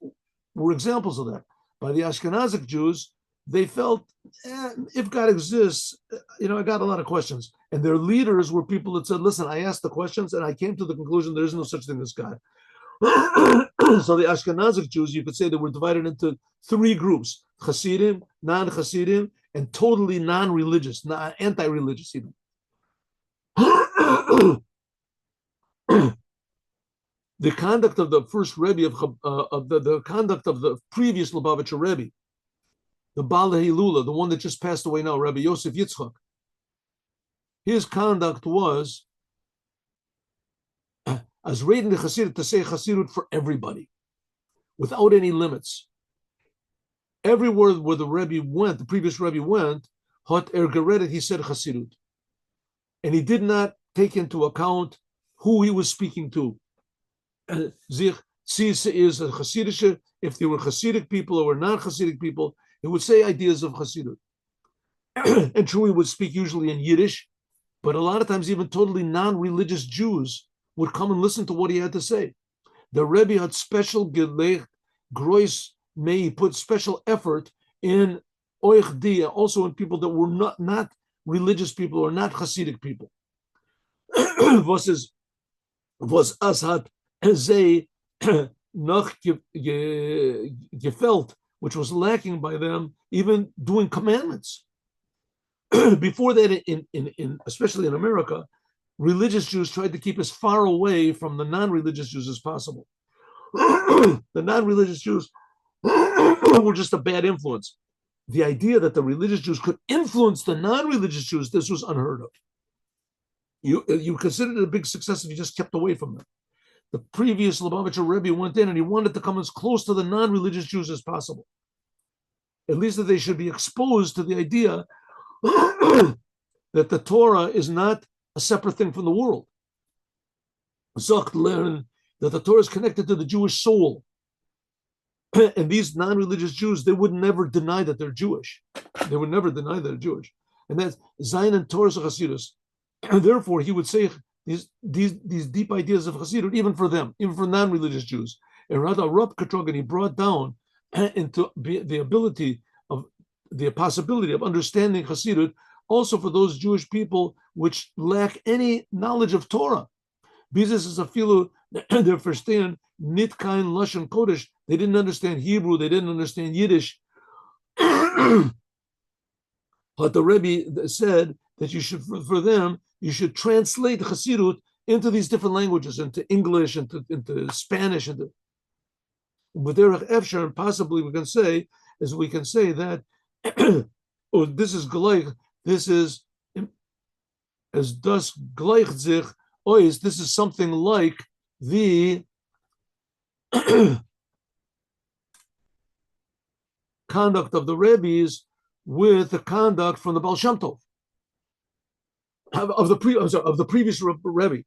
were examples of that. By the Ashkenazic Jews, they felt, if God exists, I got a lot of questions. And their leaders were people that said, listen, I asked the questions and I came to the conclusion there is no such thing as God. So the Ashkenazic Jews, you could say they were divided into three groups: Hasidim, non-Hasidim, and totally non-religious, anti-religious even. The conduct of the first Rebbe of the conduct of the previous Lubavitcher Rebbe, the Baal Hilula, the one that just passed away now, Rebbe Yosef Yitzchak, his conduct was as reading the Chassidut, to say Chassidut for everybody, without any limits. Everywhere where the Rebbe went, the previous Rebbe went, hot ergeredet, he said Chassidut. And he did not take into account who he was speaking to. Zich is a Chassidish, if they were Chassidic people or were not Chassidic people, he would say ideas of Chassidut. And true, he would speak usually in Yiddish, but a lot of times even totally non-religious Jews would come and listen to what he had to say. The Rebbe had special gelech, grois may, he put special effort in oich dia, also in people that were not religious people or not Hasidic people. Was as hat ze noch gefelt, which was lacking by them, even doing commandments. Before that, in especially in America, religious Jews tried to keep as far away from the non-religious Jews as possible. The non-religious Jews were just a bad influence. The idea that the religious Jews could influence the non-religious Jews, this was unheard of. You considered it a big success if you just kept away from them. The previous Lubavitcher Rebbe went in and he wanted to come as close to the non-religious Jews as possible. At least that they should be exposed to the idea that the Torah is not a separate thing from the world. Zocht learn that the Torah is connected to the Jewish soul. And these non-religious Jews, they would never deny that they're Jewish. They would never deny that they're Jewish. And that's Zayin and Torah Chasidus. And therefore, he would say these deep ideas of Chassidut, even for them, even for non-religious Jews. And he brought down into the ability of the possibility of understanding Chassidut also for those Jewish people which lack any knowledge of Torah. Bizes is a filu, they verstehen nit kein Lashon Kodesh. They didn't understand Hebrew, they didn't understand Yiddish. But the Rebbe said that you should, for them, you should translate Chassidut into these different languages, into English, into Spanish, into B'derech Efshar, and possibly we can say that oh, this is gleich, this is as das gleicht sich ois, this is something like the conduct of the Rebbes with the conduct from the Baal Shem Tov. Of the previous Rebbe.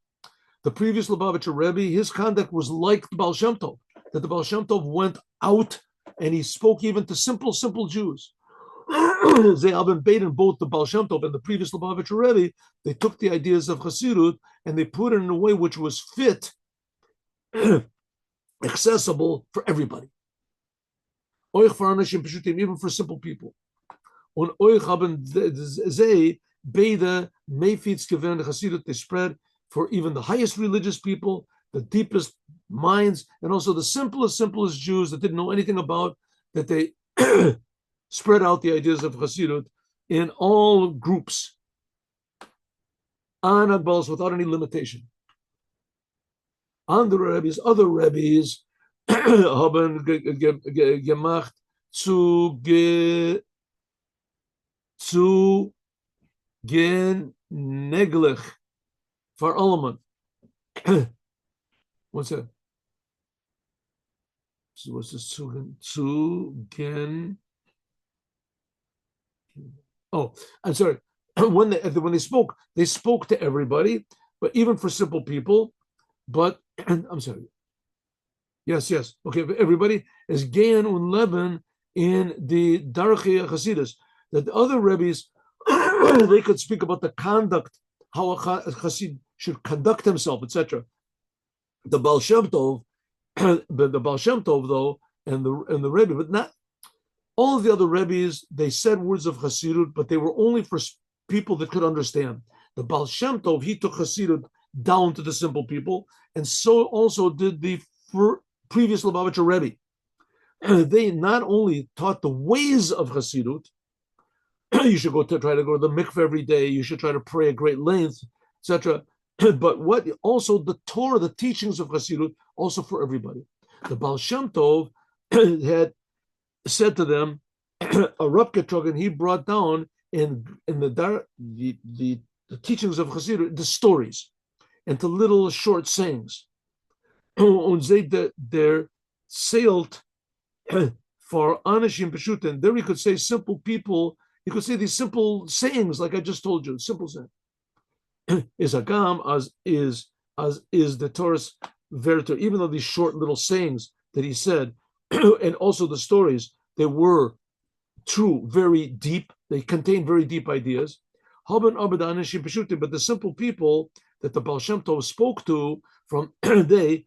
The previous Lubavitcher Rebbe, his conduct was like the Baal Shem Tov, that the Baal Shem Tov went out and he spoke even to simple Jews. They have been bait in both the Baal Shem Tov and the previous Lubavitcher Rebbe. They took the ideas of Chassidut and they put it in a way which was fit, accessible for everybody. Even for simple people. Und euch haben sie beide Mayfits gewähren Chassidut. They spread for even the highest religious people, the deepest minds, and also the simplest Jews that didn't know anything about, that they spread out the ideas of Chassidut in all groups, Anagbals, without any limitation. Andere Rebbes, other Rebbes, haben gemacht zu geneglich for allemaal. What's that? So what's this zu gen? Oh, I'm sorry. When they spoke to everybody, but even for simple people. But I'm sorry. Yes. Okay, everybody is Gein und Leben in the Darchei Hasidus. That the other Rebbes, they could speak about the conduct, how a Hasid should conduct himself, etc. The Baal Shem Tov, the Baal Shem Tov though, and the Rebbe, but not all of the other Rebbes. They said words of Hasidut, but they were only for people that could understand. The Baal Shem Tov, he took Hasidut down to the simple people, and so also did the previous Lubavitcher Rebbe. They not only taught the ways of Hasidut, you should try to go to the mikveh every day, you should try to pray at great length, etc. But what also the Torah, the teachings of Hasidut, also for everybody. The Baal Shem Tov had said to them, a Rebbe, he brought down in the teachings of Hasidut the stories into little short sayings. Und they're sailed for Anashim Peshutin. There he could say simple people, he could say these simple sayings like I just told you, simple saying. Is Agam as is the Torah's Verter, even though these short little sayings that he said, and also the stories, they were true, very deep, they contained very deep ideas. But the simple people that the Baal Shem Tov spoke to from they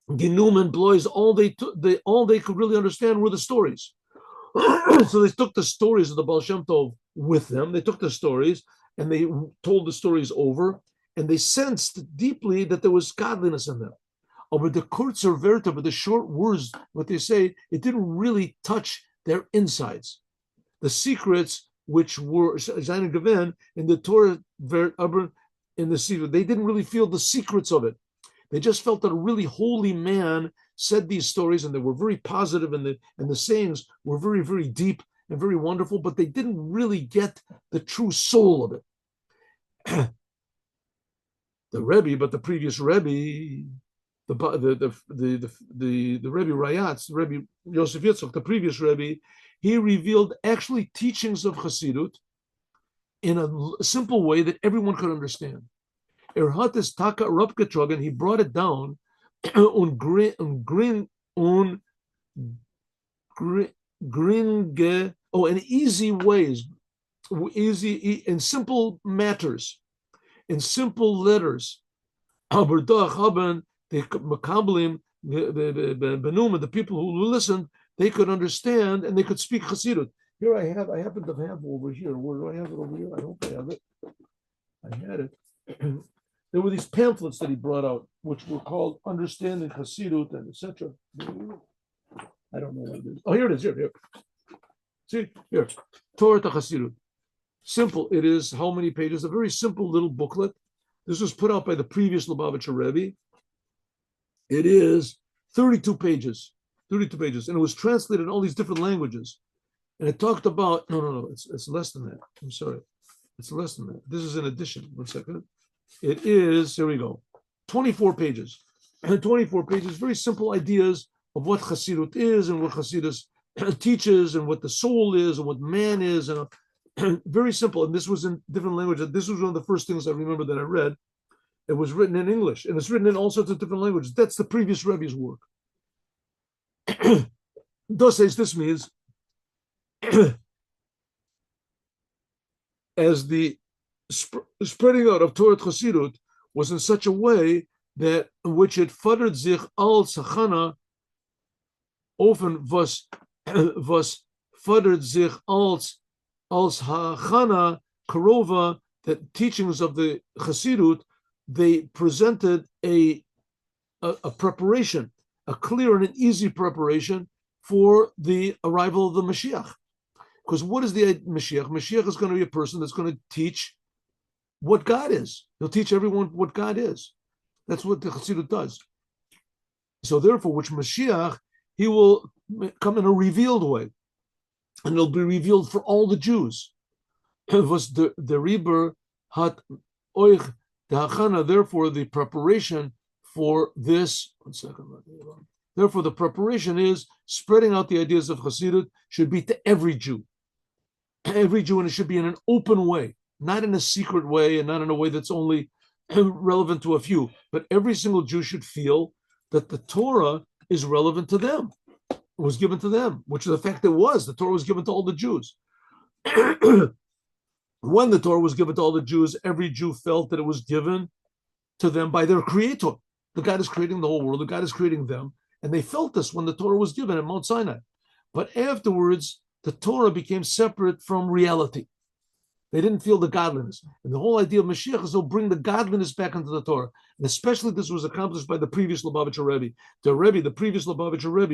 Ginum and Blois, all they could really understand were the stories. So they took the stories of the Baal Shem Tov with them. They took the stories and they told the stories over, and they sensed deeply that there was godliness in them. But the kurzer verta, but the short words, what they say, it didn't really touch their insides. The secrets which were Zayin Gavin in the Torah in the secret, they didn't really feel the secrets of it. They just felt that a really holy man said these stories, and they were very positive, and the sayings were very, very deep and very wonderful, but they didn't really get the true soul of it. The Rebbe, but the previous Rebbe, the Rebbe Rayatz, the Rebbe Yosef Yitzchak, the previous Rebbe, he revealed actually teachings of Chassidut in a simple way that everyone could understand. Hat is taka Rupgetrogen, he brought it down in easy ways, easy in simple matters, in simple letters. The people who listened, they could understand and they could speak Chassidut. Here I happen to have over here. Where do I have it over here? I hope I have it. I had it. There were these pamphlets that he brought out, which were called Understanding Chassidut and etc. I don't know what it is. Oh, here it is. Here. See, here. Torah to Chassidut. Simple. It is how many pages? A very simple little booklet. This was put out by the previous Lubavitcher Rebbe. It is 32 pages. 32 pages. And it was translated in all these different languages. And it talked about, no, it's less than that. I'm sorry. It's less than that. This is an addition. 1 second. It is, here we go, 24 pages. And 24 pages, very simple ideas of what Chassidut is and what Chassidus teaches and what the soul is and what man is. And very simple. And this was in different languages. This was one of the first things I remember that I read. It was written in English, and it's written in all sorts of different languages. That's the previous Rebbe's work. This means as the spreading out of Torah Chassidut was in such a way that in which it fordert sich als Hachana, often was fordert sich als Hachana Karova, that teachings of the Chassidut, they presented a preparation, a clear and an easy preparation for the arrival of the Mashiach. Because what is the Mashiach? Mashiach is going to be a person that's going to teach what God is. He'll teach everyone what God is. That's what the Chassidut does. So therefore, which Mashiach, he will come in a revealed way. And it'll be revealed for all the Jews. Was the Rebbe hat oich the hachana, therefore the preparation for this, therefore the preparation is spreading out the ideas of Chassidut should be to every Jew. Every Jew, and it should be in an open way, not in a secret way and not in a way that's only relevant to a few, but every single Jew should feel that the Torah is relevant to them. It was given to them, which is the fact it was. The Torah was given to all the Jews. When the Torah was given to all the Jews, every Jew felt that it was given to them by their creator. The God is creating the whole world. The God is creating them. And they felt this when the Torah was given at Mount Sinai. But afterwards, the Torah became separate from reality. They didn't feel the godliness. And the whole idea of Mashiach is to bring the godliness back into the Torah. And especially this was accomplished by the previous Lubavitcher Rebbe. The previous Lubavitcher Rebbe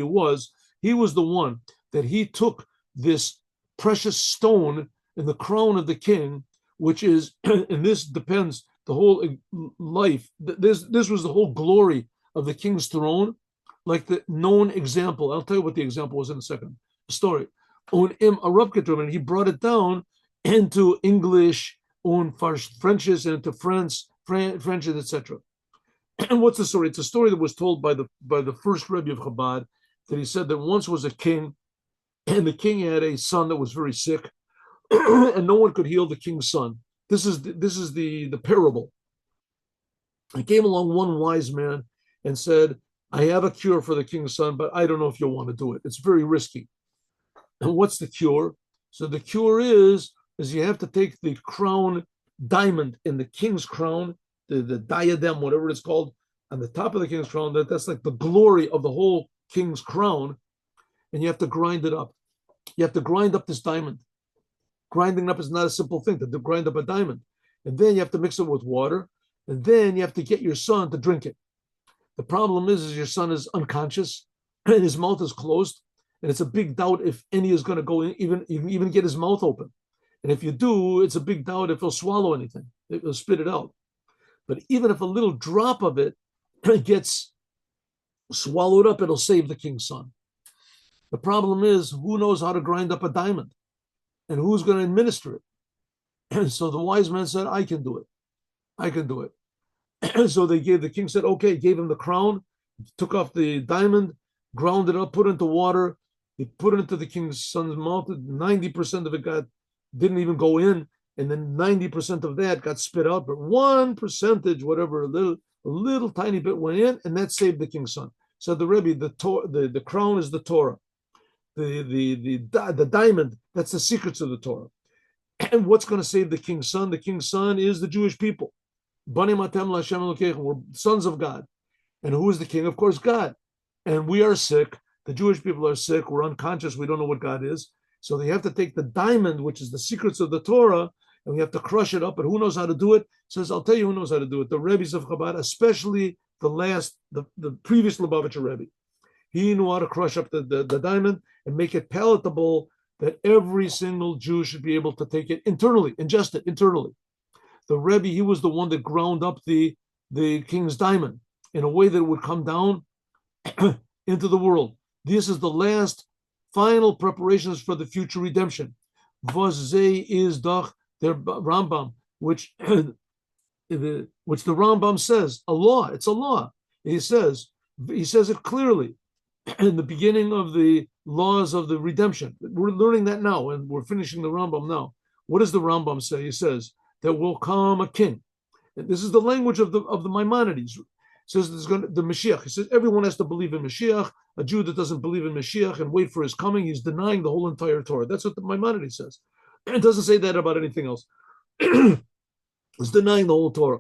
he was the one that he took this precious stone in the crown of the king, which is, and this depends, the whole life, this was the whole glory of the king's throne, like the known example. I'll tell you what the example was in a second. The story. Und im Arabketum, and he brought it down into English, und Frenches, and into French, etc. And what's the story? It's a story that was told by the first Rebbe of Chabad, that he said that once was a king, and the king had a son that was very sick, and no one could heal the king's son. This is the parable. He came along one wise man and said, I have a cure for the king's son, but I don't know if you'll want to do it. It's very risky. And what's the cure? So the cure is you have to take the crown diamond in the king's crown, the diadem, whatever it's called, on the top of the king's crown, that's like the glory of the whole king's crown, and you have to grind it up. You have to grind up this diamond. Grinding up is not a simple thing, to grind up a diamond. And then you have to mix it with water, and then you have to get your son to drink it. The problem is your son is unconscious, and his mouth is closed, and it's a big doubt if any is going to go in, even get his mouth open. And if you do, it's a big doubt if he'll swallow anything. He'll spit it out. But even if a little drop of it gets swallowed up, it'll save the king's son. The problem is, who knows how to grind up a diamond? And who's going to administer it? And so the wise man said, I can do it. I can do it. And so the king said, okay, gave him the crown, took off the diamond, ground it up, put it into water. He put it into the king's son's mouth. 90% of it didn't even go in. And then 90% of that got spit out. But 1%, whatever, a little tiny bit went in, and that saved the king's son. So the Rebbe, the crown is the Torah. The diamond, that's the secrets of the Torah. And what's going to save the king's son? The king's son is the Jewish people. Banim atem l'Hashem Elokeichem. We're sons of God. And who is the king? Of course, God. And we are sick. The Jewish people are sick. We're unconscious. We don't know what God is. So they have to take the diamond, which is the secrets of the Torah, and we have to crush it up. But who knows how to do it? Says, I'll tell you who knows how to do it. The Rebbes of Chabad, especially the previous Lubavitcher Rebbe. He knew how to crush up the diamond and make it palatable that every single Jew should be able to take it internally, ingest it internally. The Rebbe, he was the one that ground up the king's diamond in a way that it would come down into the world. This is the last final preparations for the future redemption. Vazeh is doch der Rambam, which the Rambam says, a law. It's a law. He says it clearly in the beginning of the laws of the redemption. We're learning that now, and we're finishing the Rambam now. What does the Rambam say? He says there will come a king. And this is the language of the Maimonides. It says there's going to, the Mashiach. He says everyone has to believe in Mashiach. A Jew that doesn't believe in Mashiach and wait for his coming, he's denying the whole entire Torah. That's what the Maimonides says. And it doesn't say that about anything else. is denying the whole Torah.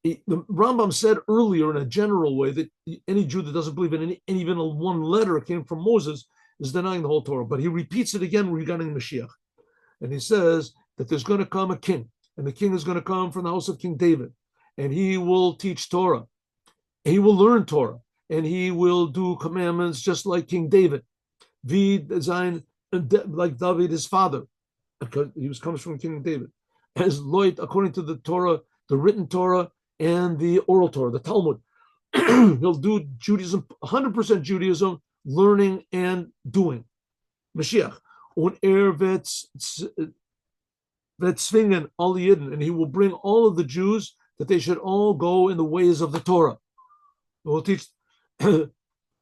The Rambam said earlier in a general way that any Jew that doesn't believe in any even one letter came from Moses is denying the whole Torah. But he repeats it again regarding Mashiach. And he says that there's going to come a king, and the king is going to come from the house of King David, and he will teach Torah. He will learn Torah, and he will do commandments just like King David. Wie sein, like David, his father, because he comes from King David. As Lloyd, according to the Torah, the written Torah and the oral Torah, the Talmud. He'll do Judaism, 100% Judaism, learning and doing. Mashiach. Und wird zwingen all the Yidden, and he will bring all of the Jews that they should all go in the ways of the Torah. He will teach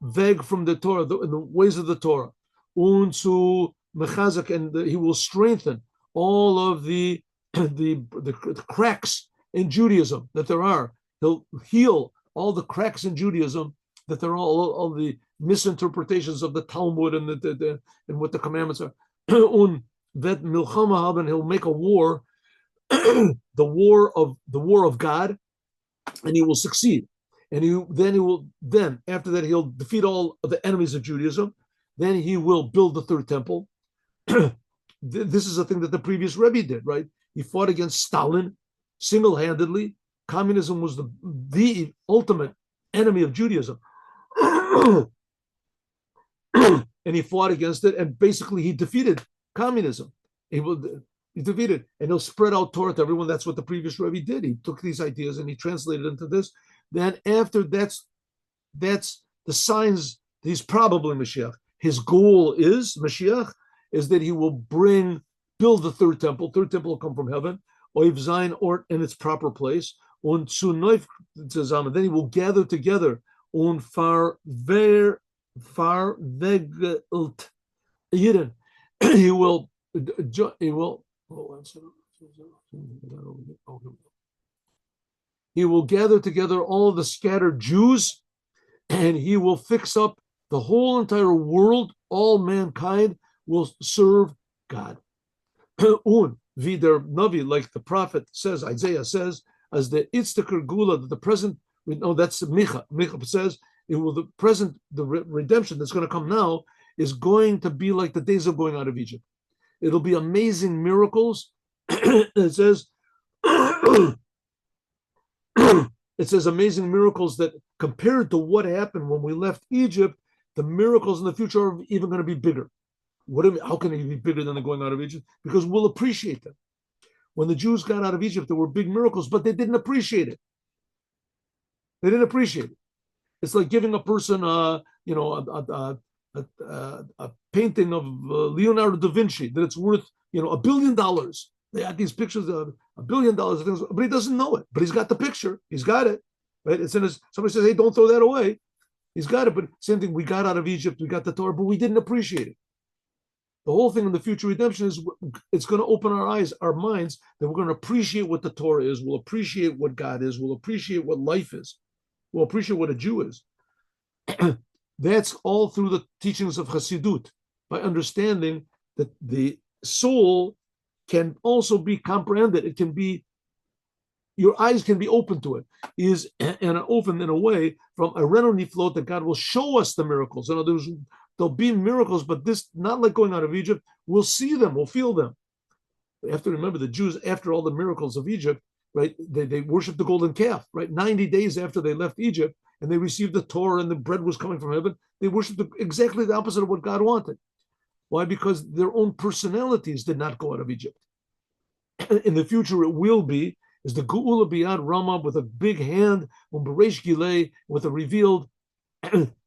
weg from the Torah, in the ways of the Torah. Und zu mechazak, and he will strengthen all of the cracks in Judaism that there are. He'll heal all the cracks in Judaism that there are, all the misinterpretations of the Talmud and and what the commandments are. Und that milchama haben, he'll make a war, the war of God, and he will succeed. And then after that he'll defeat all of the enemies of Judaism. Then he will build the third temple. This is a thing that the previous Rebbe did, right? He fought against Stalin single-handedly. Communism was the ultimate enemy of Judaism. And he fought against it, and basically he defeated communism. He defeated, and he'll spread out Torah to everyone. That's what the previous Rebbe did. He took these ideas and he translated into this. Then after that's the signs that he's probably Mashiach. His goal is, Mashiach, is that he will build the third temple. Third temple will come from heaven. Oiv Zayin, or in its proper place. Und zu neuf zusammen. Then he will gather together. Und verwegelt Yidden. He will. He will gather together all of the scattered Jews, and he will fix up the whole entire world. All mankind will serve God. Un vider navi, like the prophet says, Isaiah says, as the itztaker gula, the present. No, that's Micha. Micha says it will the redemption that's going to come now is going to be like the days of going out of Egypt. It'll be amazing miracles. It says. It says amazing miracles that compared to what happened when we left Egypt, the miracles in the future are even going to be bigger. How can they be bigger than the going out of Egypt? Because we'll appreciate them. When the Jews got out of Egypt, there were big miracles, but they didn't appreciate it. They didn't appreciate it. It's like giving a person, a painting of Leonardo da Vinci that it's worth, $1 billion. They had these pictures of $1 billion of things, but he doesn't know it. But he's got the picture. He's got it. Right? It's in his. Somebody says, "Hey, don't throw that away." He's got it. But same thing. We got out of Egypt. We got the Torah, but we didn't appreciate it. The whole thing in the future redemption is it's going to open our eyes, our minds, that we're going to appreciate what the Torah is. We'll appreciate what God is. We'll appreciate what life is. We'll appreciate what a Jew is. That's all through the teachings of Hasidut, by understanding that the soul can also be comprehended. It can be, your eyes can be open to it. Is and open in a way from a renoni float that God will show us the miracles. In other words, there'll be miracles, but this not like going out of Egypt. We'll see them. We'll feel them. We have to remember the Jews, after all the miracles of Egypt, right? They worshiped the golden calf, right? 90 days after they left Egypt and they received the Torah and the bread was coming from heaven, they worshiped exactly the opposite of what God wanted. Why? Because their own personalities did not go out of Egypt. In the future, it will be, is the Geula Biyad Rama with a big hand, Bereish Gilei, with a revealed,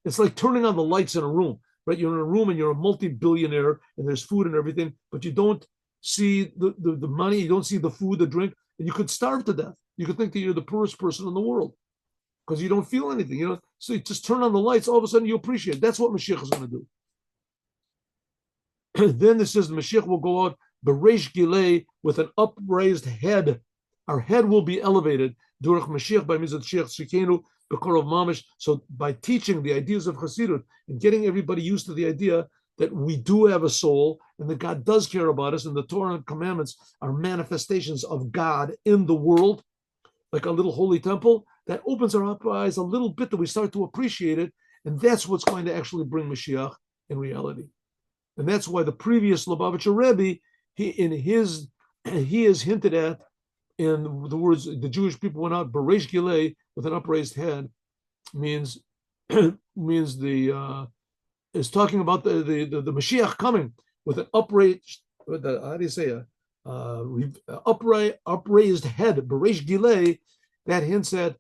it's like turning on the lights in a room, right? You're in a room and you're a multi-billionaire and there's food and everything, but you don't see the money, you don't see the food, the drink, and you could starve to death. You could think that you're the poorest person in the world because you don't feel anything, So you just turn on the lights, all of a sudden you appreciate it. That's what Mashiach is going to do. Then it says the Mashiach will go out Bereish Gilei with an upraised head. Our head will be elevated. Durach Mashiach by means of Mashiach Shikenu Bekorov Mamish. So by teaching the ideas of Chassidut and getting everybody used to the idea that we do have a soul and that God does care about us, and the Torah and commandments are manifestations of God in the world, like a little holy temple, that opens our eyes a little bit, that we start to appreciate it, and that's what's going to actually bring Mashiach in reality. And that's why the previous Lubavitcher Rebbe, he is hinted at in the words, the Jewish people went out Bereish Gilei with an upraised head, means is talking about the Mashiach coming with an upraised, how do you say upraised head, Bereish Gilei. That hints at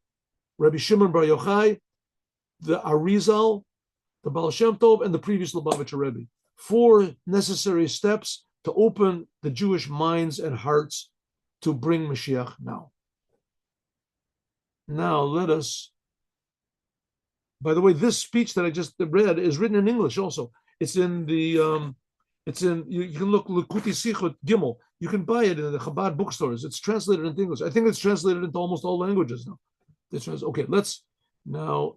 Rabbi Shimon Bar Yochai, the Arizal, the Baal Shem Tov, and the previous Lubavitcher Rebbe. 4 necessary steps to open the Jewish minds and hearts to bring Mashiach now. Now let us, by the way, this speech that I just read is written in English also. It's in the, you can look Likuti Sichot Gimel. You can buy it in the Chabad bookstores. It's translated into English. I think it's translated into almost all languages now. Okay, let's now.